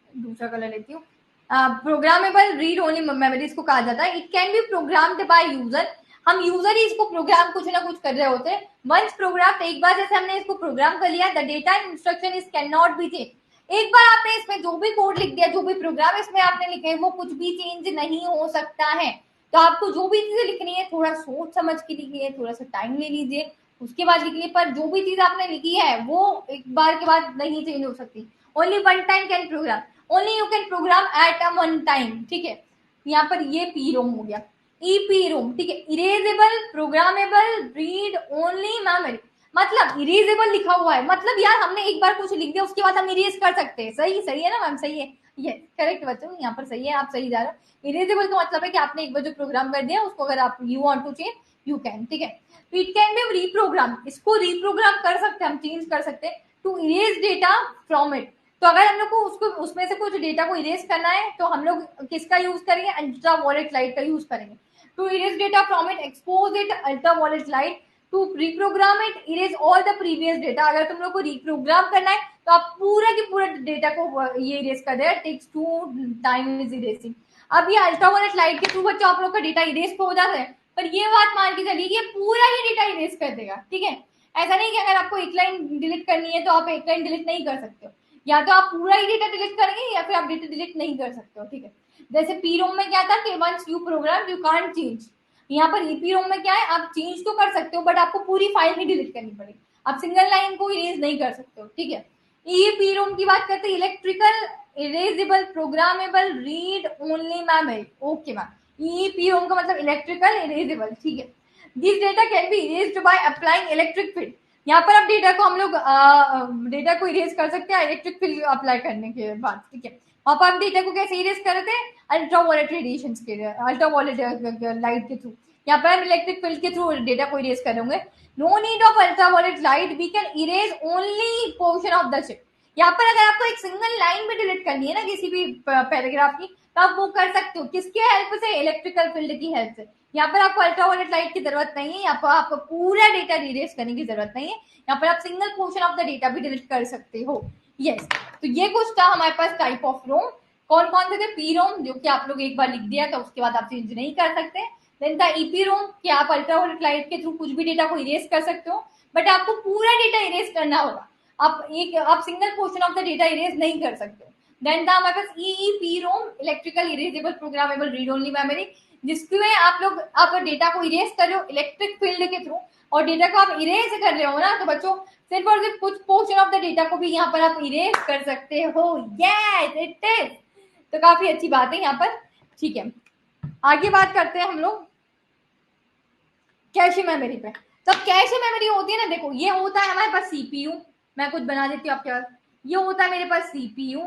दूसरा कलर लेती हूँ। प्रोग्रामेबल रीड ओनली मेमोरीज को कहा जाता है। It can B programmed by user. हम यूजर ही इसको प्रोग्राम कुछ ना कुछ कर रहे होते हैं। वंस प्रोग्राम, एक बार जैसे हमने इसको प्रोग्राम कर लिया, the data instruction is can not be change. एक बार आपने इसमें जो भी कोड लिख दिया, जो भी प्रोग्राम इसमें आपने लिखे, वो कुछ भी चेंज नहीं हो सकता है। तो आपको जो भी चीजें लिखनी है थोड़ा सोच समझ के लिखिए, थोड़ा सा टाइम ले लीजिए, उसके बाद लिखिए। पर जो भी चीज आपने लिखी है वो एक बार के बाद नहीं चेंज हो सकती। Only one time can program, only you can program at a one time. ठीक है। यहाँ पर ये पी रोम हो गया। ईपी रोम, ठीक है, erasable programmable read only memory. मतलब इरेजेबल लिखा हुआ है, मतलब यार हमने एक बार कुछ लिख दिया उसके बाद हम इरेज कर सकते हैं। सही है ना मैम, सही है, ये करेक्ट बच्चों, यहाँ पर सही है, आप सही जा रहे हो। इरेजेबल का मतलब है कि आपने एक बार जो प्रोग्राम कर दिया उसको अगर आप you want to change you can. ठीक है। तो इट कैन बी रीप्रोग्राम, इसको रीप्रोग्राम कर सकते हैं, हम चेंज कर सकते हैं to erase data from it. तो अगर हम लोग को उसको उसमें से कुछ डेटा को इरेज करना है तो हम लोग किसका यूज करेंगे, अल्ट्रावायलेट लाइट का यूज करेंगे। To erase data from it expose it ultraviolet light, to reprogram it erase all the previous data. अगर तुम लोग को रिप्रोग्राम करना है तो आप पूरा की पूरा डेटा को ये इरेज कर देगा, takes too time is erasing. अब ये अल्ट्रावायलेट लाइट के थ्रू बच्चों आप लोग का डेटा इरेज हो जाता है, पर ये बात मान के चलिए ये पूरा ही डेटा इरेज कर देगा। ठीक है। ऐसा नहीं कि अगर आपको एक लाइन डिलीट करनी है तो आप एक लाइन डिलीट नहीं कर सकते हो, या तो आप पूरा ही डेटा डिलीट करेंगे या फिर आप डेटा डिलीट नहीं कर सकते हो। ठीक है। जैसे पी रोम में क्या था कि once you program you can't change. यहाँ पर ईपी रोम में क्या है, आप चेंज तो कर सकते हो बट आपको पूरी फाइल ही डिलीट करनी पड़ेगी, आप सिंगल लाइन को इरेज नहीं कर सकते हो। ठीक है। ईपी रोम की बात करते हैं, electrical erasable programmable read only memory. Okay ma'am, EEPROM का मतलब इलेक्ट्रिकल इरेजेबल, ठीक है। This data can be erased by applying electric field. यहाँ पर अब डेटा को हम लोग डेटा को इरेज कर सकते हैं इलेक्ट्रिक फील्ड अप्लाई करने के बाद, ठीक है। वहां पर हम डेटा को कैसे इरेज कर रहे थे, अल्ट्रावायलेट रेडिएशन के, अल्ट्रावायलेट लाइट के थ्रू। यहाँ पर हम इलेक्ट्रिक फील्ड के थ्रू डेटा को इरेज करेंगे। No need of ultraviolet light, we can erase only portion of the chip. यहाँ पर अगर आपको एक सिंगल लाइन भी डिलीट करनी है ना किसी भी पैराग्राफ की, तो आप वो कर सकते हो, किसके हेल्प से, इलेक्ट्रिकल फील्ड की हेल्प से। यहाँ पर आपको अल्ट्रावायलेट लाइट की जरूरत नहीं है, यहाँ पर आपको पूरा डेटा इरेज करने की जरूरत नहीं है। यहाँ पर आप single portion of the data भी डिलीट कर सकते हो। यस, तो ये कुछ था हमारे पास टाइप ऑफ रोम। कौन कौन से थे, पी रोम जो कि आप लोग एक बार लिख दिया तो उसके बाद आप चेंज नहीं कर सकते। देन था ईपी रोम कि आप अल्ट्रावायलेट लाइट के थ्रू कुछ भी डेटा को इरेज कर सकते हो, बट आपको पूरा डेटा इरेज करना होगा। आप single portion of the data erase नहीं कर सकते। देन था हमारे पास EEPROM, electrical erasable programmable read only memory, जिसमें आप लोग आप डेटा को इरेज कर रहे हो इलेक्ट्रिक फील्ड के थ्रू, और डेटा को आप इरेज कर रहे हो ना, तो बच्चों सिर्फ और सिर्फ कुछ पोर्शन ऑफ द डेटा को भी यहाँ पर आप इरेज कर सकते हो। यस इट इज, तो काफी अच्छी बात है यहाँ पर, ठीक है। आगे बात करते हैं हम लोग कैशे मेमोरी पे। तो कैशे मेमोरी होती है ना, देखो ये होता है हमारे पास सीपीयू, मैं कुछ बना देती हूँ आपके पास, ये होता है मेरे पास सीपीयू।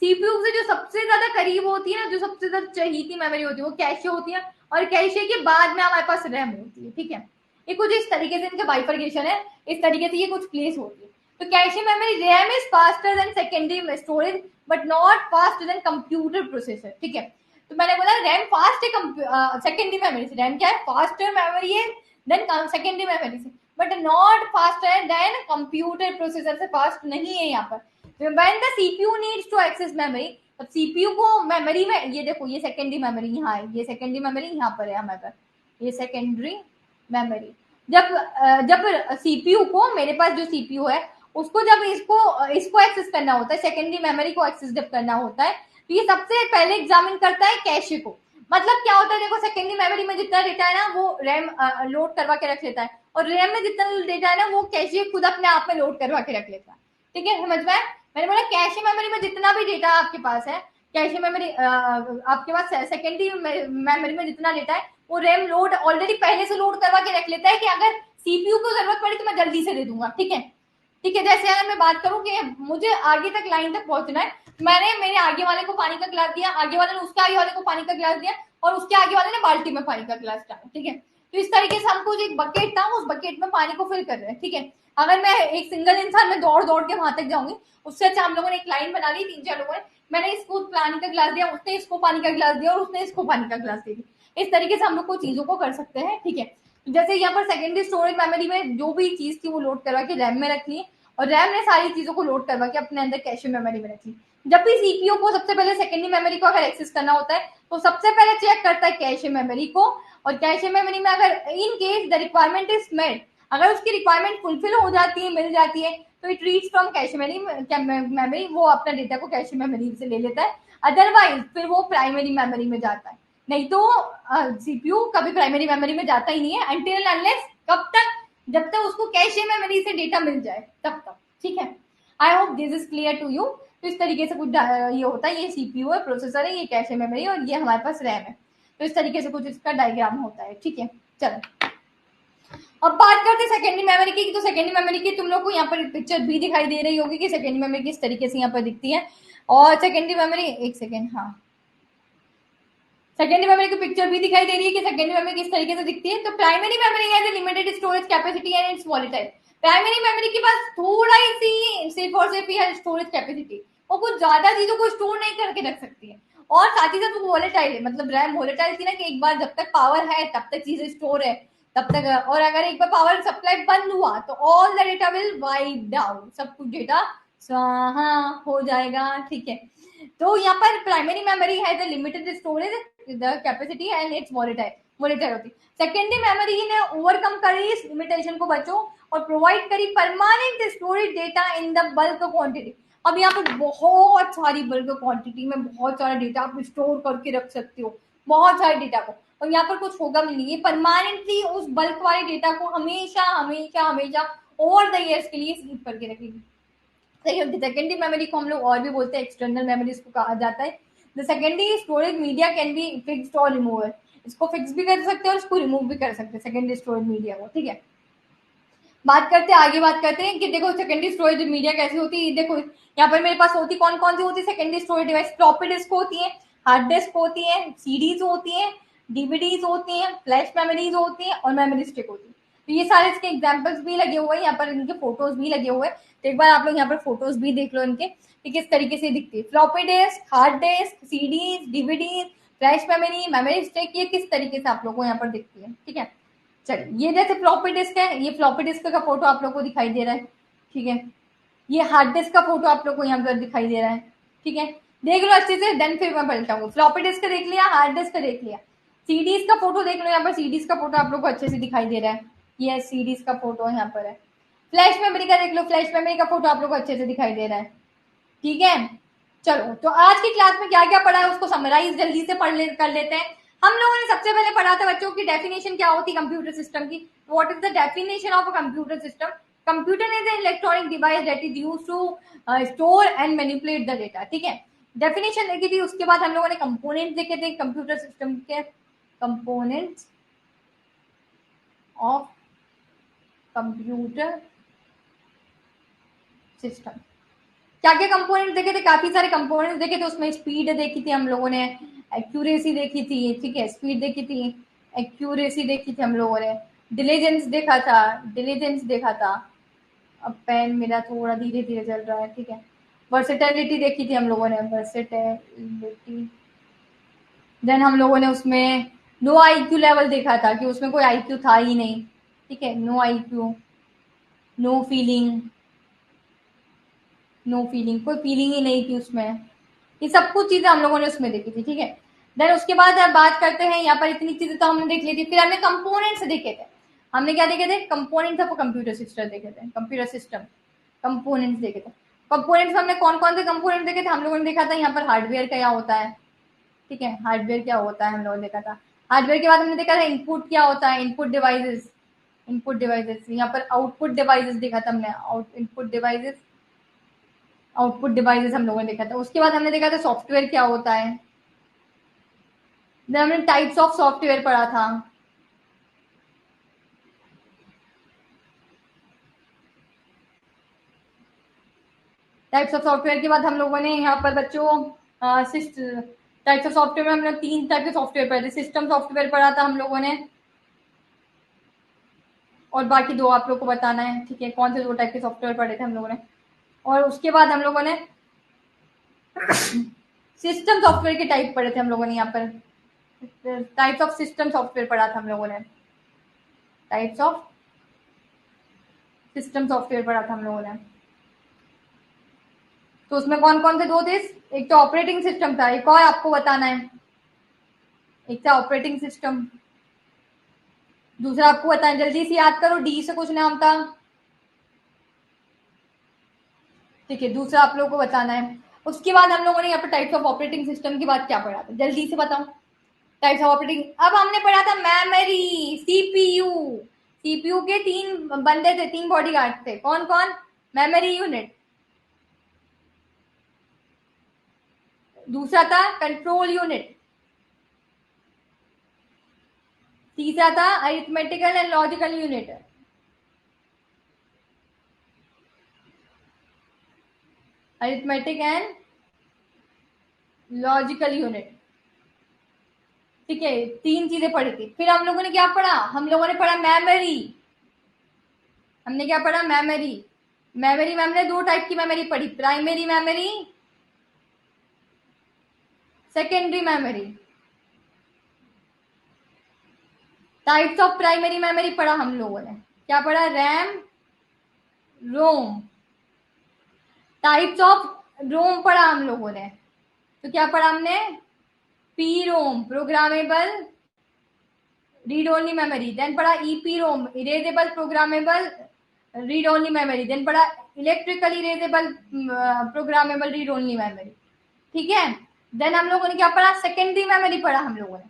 सीपीयू से जो सबसे ज्यादा करीब होती है ना, जो सबसे ज्यादा चहीती मेमोरी होती है वो कैशे होती है, और कैशे के बाद में हमारे पास रैम होती है, ठीक है। ये कुछ इस तरीके से इनका बाइफर्केशन है, इस तरीके से ये कुछ प्लेस होती है। तो cache memory, RAM is faster than secondary storage but not faster than computer processor, ठीक है। तो मैंने बोला रैम फास्ट है सेकेंडरी मेमोरी से, रैम क्या है, फास्टर मेमोरी है देन सेकेंडरी मेमोरी से, but not faster than computer processor से फास्ट नहीं है यहाँ पर। When the CPU needs to access memory, अब सीपीयू को मेमोरी में, ये देखो ये सेकेंडरी मेमोरी यहाँ है, ये सेकेंडरी मेमोरी यहाँ पर है हमारे पास, ये सेकेंडरी मेमोरी। जब सीपीयू को, मेरे पास जो सीपीयू है उसको जब इसको एक्सेस करना होता है, सेकेंडरी मेमोरी को एक्सेस जब करना होता है, तो ये सबसे पहले एग्जामिन करता है कैशे को। मतलब क्या होता है, देखो सेकेंडरी मेमोरी में जितना डेटा है ना वो रैम लोड करवा के रख लेता है, और रैम में जितना डेटा है ना वो कैशे खुद अपने आप में लोड करवा के रख लेता है, ठीक है, समझ में। मैंने बोला कैशे मेमोरी में जितना भी डेटा आपके पास है, कैशे मेमोरी आपके पास सेकेंडरी मेमोरी में जितना डेटा है वो रैम लोड ऑलरेडी पहले से लोड करवा के रख लेता है कि अगर सीपीयू को जरूरत पड़ी तो मैं जल्दी से दे दूंगा, ठीक है। ठीक है, जैसे अगर मैं बात करूं कि मुझे आगे तक लाइन तक पहुंचना है, मैंने मेरे आगे वाले को पानी का गिलास दिया, आगे वाले ने उसके आगे वाले को पानी का गिलास दिया, और उसके आगे वाले ने बाल्टी में पानी का गिलास डाला, ठीक है। तो इस तरीके से हमको जो एक बकेट था उस बकेट में पानी को फिल कर रहे हैं, ठीक है। अगर मैं एक सिंगल इंसान में दौड़ दौड़ के वहां तक जाऊंगी, उससे अच्छा हम लोगों ने एक लाइन बना ली, 3-4 लोगों ने, मैंने इसको पानी का गिलास दिया, उसने इसको पानी का गिलास दिया, और उसने इसको पानी का गिलास दे दिया। इस तरीके से हम लोग को चीजों को कर सकते हैं, ठीक है। जैसे यहाँ पर सेकेंडरी स्टोरेज मेमोरी में जो भी चीज थी वो लोड करवा के रैम में रख ली, और रैम ने सारी चीजों को लोड करवा के अपने अंदर कैशे मेमोरी में रख ली। जब भी सीपीयू को सबसे पहले सेकेंडरी मेमोरी को अगर एक्सेस करना होता है तो सबसे पहले चेक करता है कैशे मेमोरी को, और कैशे मेमोरी में अगर in case the requirement is met, अगर उसकी रिक्वायरमेंट फुलफिल हो जाती है, मिल जाती है, तो it reads from cache memory, वो अपना डेटा को कैशे मेमोरी से ले लेता है। अदरवाइज फिर वो प्राइमरी मेमोरी में जाता है, नहीं तो सीपीयू कभी प्राइमरी मेमोरी में जाता ही नहीं है अनटिल अनलेस, कब तक, जब तक उसको कैशे मेमोरी से डेटा मिल जाए तब तक, ठीक है। I hope this is clear to you. तो इस तरीके से कुछ ये होता है, ये सीपीयू है, प्रोसेसर है, ये कैशे मेमोरी और ये हमारे पास रैम है। तो इस तरीके से कुछ इसका डायग्राम होता है, ठीक है। चलो अब बात करते हैं सेकेंडरी मेमोरी की। तो सेकेंडरी मेमोरी की तुम लोग को यहाँ पर पिक्चर भी दिखाई दे रही होगी कि सेकेंडरी मेमोरी किस तरीके से यहाँ पर दिखती है। और सेकेंडरी मेमोरी, एक सेकेंड, हाँ, सेकेंडरी मेमोरी की पिक्चर भी दिखाई दे रही है कि सेकेंडरी मेमोरी किस तरीके से दिखती है। तो primary memory has a limited storage capacity and it's volatile. Primary memory के पास थोड़ा ही सी सिर्फ और सिर्फ है स्टोरेज कैपेसिटी, वो कुछ ज्यादा चीजों को स्टोर नहीं करके रख सकती है, और साथ ही साथ वो वॉलेटाइल है, मतलब रैम वॉलेटाइल थी ना कि एक बार जब तक पावर है तब तक चीजें स्टोर है तब तक, और अगर एक बार पावर सप्लाई बंद हुआ तो all the data will wipe down, सब कुछ डेटा स्वाहा हो जाएगा, ठीक है। तो यहाँ पर प्राइमरी मेमोरी है the limited storage the capacity and it's volatile होती। सेकेंडरी मेमोरी ने ओवरकम करी इस लिमिटेशन को बच्चों, और प्रोवाइड करी permanent storage data in the bulk quantity. अब यहाँ पर बहुत सारी बल्क क्वांटिटी में बहुत सारा डेटा आप स्टोर करके रख सकते हो, बहुत सारे डेटा को, और यहाँ पर कुछ होगा भी नहीं, ये परमानेंटली उस बल्क वाले डेटा को हमेशा हमेशा हमेशा ओवर द ईयर्स के लिए स्लीप करके रखेगी। सेकेंडरी मेमोरी को हम लोग और भी बोलते हैं एक्सटर्नल मेमोरी, इसको कहा जाता है। The secondary storage media can be fixed और रिमूवल। इसको फिक्स भी कर सकते हैं और इसको रिमूव भी कर सकते हैं सेकेंडरी स्टोरेज मीडिया को, ठीक है। बात करते हैं आगे, बात करते हैं कि देखो सेकेंडरी स्टोरेज मीडिया कैसी होती है। देखो यहाँ पर मेरे पास होती कौन कौन सी होती है secondary storage device, floppy disk होती है, हार्ड डिस्क होती है, सीडीज होती है, डीवीडीज होती हैं, फ्लैश मेमोरीज होती हैं और मेमोरी स्टिक होती है। तो ये सारे इसके एग्जाम्पल्स भी लगे हुए हैं, यहाँ पर इनके फोटोज भी लगे हुए हैं। तो एक बार आप लोग यहाँ पर फोटोज भी देख लो इनके कि किस तरीके से दिखती है। Floppy disk, hard disk, CDs, DVDs, flash memory, memory stick, ये किस तरीके से आप लोग को यहाँ पर दिखती है, ठीक है। चलिए ये जैसे फ्लॉपी डिस्क है, ये फ्लॉपी डिस्क का फोटो आप लोग को दिखाई दे रहा है, ठीक है। ये हार्ड डिस्क का फोटो आप लोग को यहाँ पर दिखाई दे रहा है, ठीक है। देख लो अच्छे से, देन फिर मैं पलटाऊंगा। फ्लॉपी डिस्क का देख लिया, हार्ड डिस्क का देख लिया, सीडीज का फोटो देख लो। यहाँ पर सीडीज का फोटो आप लोग को अच्छे से दिखाई दे रहा है, ये सीडीज का फोटो यहाँ पर है। फ्लैश मेमोरी का देख लो, फ्लैश मेमोरी का फोटो आप लोग को अच्छे से दिखाई दे रहा है, ठीक है। चलो तो आज की क्लास में क्या क्या पढ़ा है उसको समराइज जल्दी से कर लेते हैं। हम लोगों ने सबसे पहले पढ़ा था बच्चों की डेफिनेशन क्या होती है कंप्यूटर सिस्टम की। What is the definition of a computer system? Computer is an electronic device that is used to store and manipulate the data, ठीक है। डेफिनेशन देखी थी, उसके बाद हम लोगों ने कंपोनेंट देखे थे कंप्यूटर सिस्टम के, कंपोनेंट्स ऑफ कंप्यूटर सिस्टम। क्या क्या कंपोनेंट देखे थे, काफी सारे कंपोनेंट्स देखे थे। उसमें स्पीड देखी थी हम लोगों ने, एक्यूरेसी देखी थी, ठीक है, स्पीड देखी थी, एक्यूरेसी देखी थी हम लोगों ने, डिलीजेंस देखा था, डिलीजेंस देखा था। अब पेन मेरा थोड़ा धीरे धीरे चल रहा है, ठीक है। वर्सेटिलिटी देखी थी हम लोगों ने, वर्सेटिलिटी। देन हम लोगों ने उसमें नो आईक्यू लेवल देखा था कि उसमें कोई आईक्यू था ही नहीं, ठीक है, no IQ, no feeling, no feeling, कोई फीलिंग ही नहीं थी उसमें। ये सब कुछ चीजें हम लोगों ने उसमें देखी थी, ठीक है। देन उसके बाद अब बात करते हैं, यहाँ पर इतनी चीजें तो हमने देख ली थी। फिर हमने कंपोनेंट्स देखे थे। हमने क्या देखे थे? कंपोनेंट्स ऑफ कंप्यूटर सिस्टम देखे थे, कंप्यूटर सिस्टम कंपोनेंट्स देखे थे। कंपोनेंट्स में हमने कौन कौन से कंपोनेंट देखे थे? हम लोगों ने देखा था यहाँ पर हार्डवेयर क्या होता है, ठीक है, हार्डवेयर क्या होता है हम लोगों ने देखा था। हार्डवेयर के बाद हमने देखा था इनपुट क्या होता है, इनपुट डिवाइसेस, इनपुट डिवाइसेस। यहाँ पर आउटपुट डिवाइसेस देखा था हमने, इनपुट डिवाइसेस, आउटपुट डिवाइसेस हम लोगों ने देखा था। उसके बाद हमने देखा था सॉफ्टवेयर क्या होता है। हमने टाइप्स ऑफ सॉफ्टवेयर पढ़ा था। टाइप्स ऑफ सॉफ्टवेयर के बाद हम लोगों ने यहाँ पर बच्चों टाइप्स ऑफ सॉफ्टवेयर में हमने 3 टाइप के सॉफ्टवेयर पढ़े थे। सिस्टम सॉफ्टवेयर पढ़ा था हम लोगों ने, और बाकी 2 आप लोग को बताना है, ठीक है, कौन से 2 टाइप के सॉफ्टवेयर पढ़े थे हम लोगों ने। और उसके बाद हम लोगों ने सिस्टम सॉफ्टवेयर के टाइप पढ़े थे हम लोगों ने। यहाँ पर टाइप्स ऑफ सिस्टम सॉफ्टवेयर पढ़ा था हम लोगों ने, टाइप्स ऑफ सिस्टम सॉफ्टवेयर पढ़ा था हम लोगों ने। तो उसमें कौन कौन से 2 थे? एक तो ऑपरेटिंग सिस्टम था, एक और आपको बताना है, एक था ऑपरेटिंग सिस्टम, दूसरा आपको बताएं, जल्दी से याद करो, डी से कुछ नाम था, ठीक है, दूसरा आप लोगों को बताना है। उसके बाद हम लोगों ने यहाँ पर टाइप्स ऑफ ऑपरेटिंग सिस्टम की बात क्या पढ़ा था, जल्दी से बताओ। टाइप्स ऑफ ऑपरेटिंग, अब हमने पढ़ा था मेमोरी, सीपीयू। सीपीयू के 3 बंदे थे, 3 बॉडी गार्ड थे, कौन कौन? मेमोरी यूनिट, दूसरा था कंट्रोल यूनिट, तीसरा था arithmetical and logical unit. Arithmetic and logical unit, ठीक है, 3 चीजें पढ़ी थी। फिर हम लोगों ने क्या पढ़ा? हम लोगों ने पढ़ा मेमोरी। हमने क्या पढ़ा? मेमोरी। मेमोरी में हमने 2 टाइप की मेमोरी पढ़ी, primary memory, secondary memory. Types of primary memory पढ़ा हम लोगों ने, क्या पढ़ा? RAM, ROM. Types of ROM पढ़ा हम लोगों ने, तो क्या पढ़ा हमने? P ROM, programmable read only memory. Then पढ़ा EP ROM, erasable programmable read only memory. Then पढ़ा electrical erasable programmable read only memory, ठीक है। देन हम लोगों ने क्या पढ़ा? सेकेंडरी मेमोरी पढ़ा हम लोगों ने।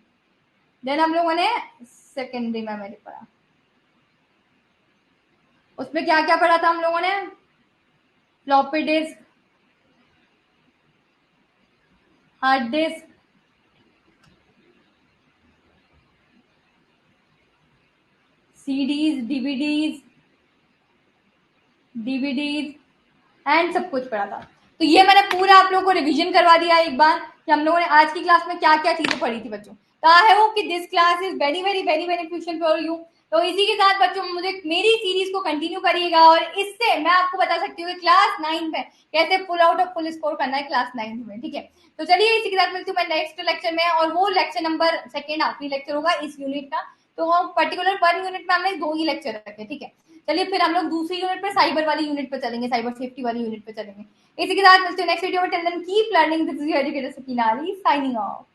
देन हम लोगों ने सेकेंडरी मेमोरी पढ़ा, उसमें क्या क्या पढ़ा था हम लोगों ने? Floppy disk, hard disk, CDs, DVDs and सब कुछ पढ़ा था। तो ये मैंने पूरा आप लोगों को रिवीजन करवा दिया एक बार कि हम लोगों ने आज की क्लास में क्या क्या चीजें पढ़ी थी बच्चों। तो आई होप कि this class is very very very beneficial for you. तो इसी के साथ बच्चों मुझे मेरी सीरीज को कंटिन्यू करिएगा और इससे मैं आपको बता सकती हूँ कि क्लास 9 में कैसे full out of full score करना है क्लास 9 में, ठीक है। तो चलिए इसी के साथ मिलती हूँ मैं नेक्स्ट लेक्चर में, और वो लेक्चर नंबर सेकेंड आखिरी लेक्चर होगा इस यूनिट का। तो पर्टिकुलर 1 यूनिट में हमने 2 ही लेक्चर रखे, ठीक है। चलिए फिर हम लोग दूसरी यूनिट पे साइबर वाली यूनिट पे चलेंगे, साइबर सेफ्टी वाली यूनिट पे चलेंगे। इसी के साथ मिलते हैं नेक्स्ट वीडियो में। Till then keep learning, this is your educator Sakina Ali signing of.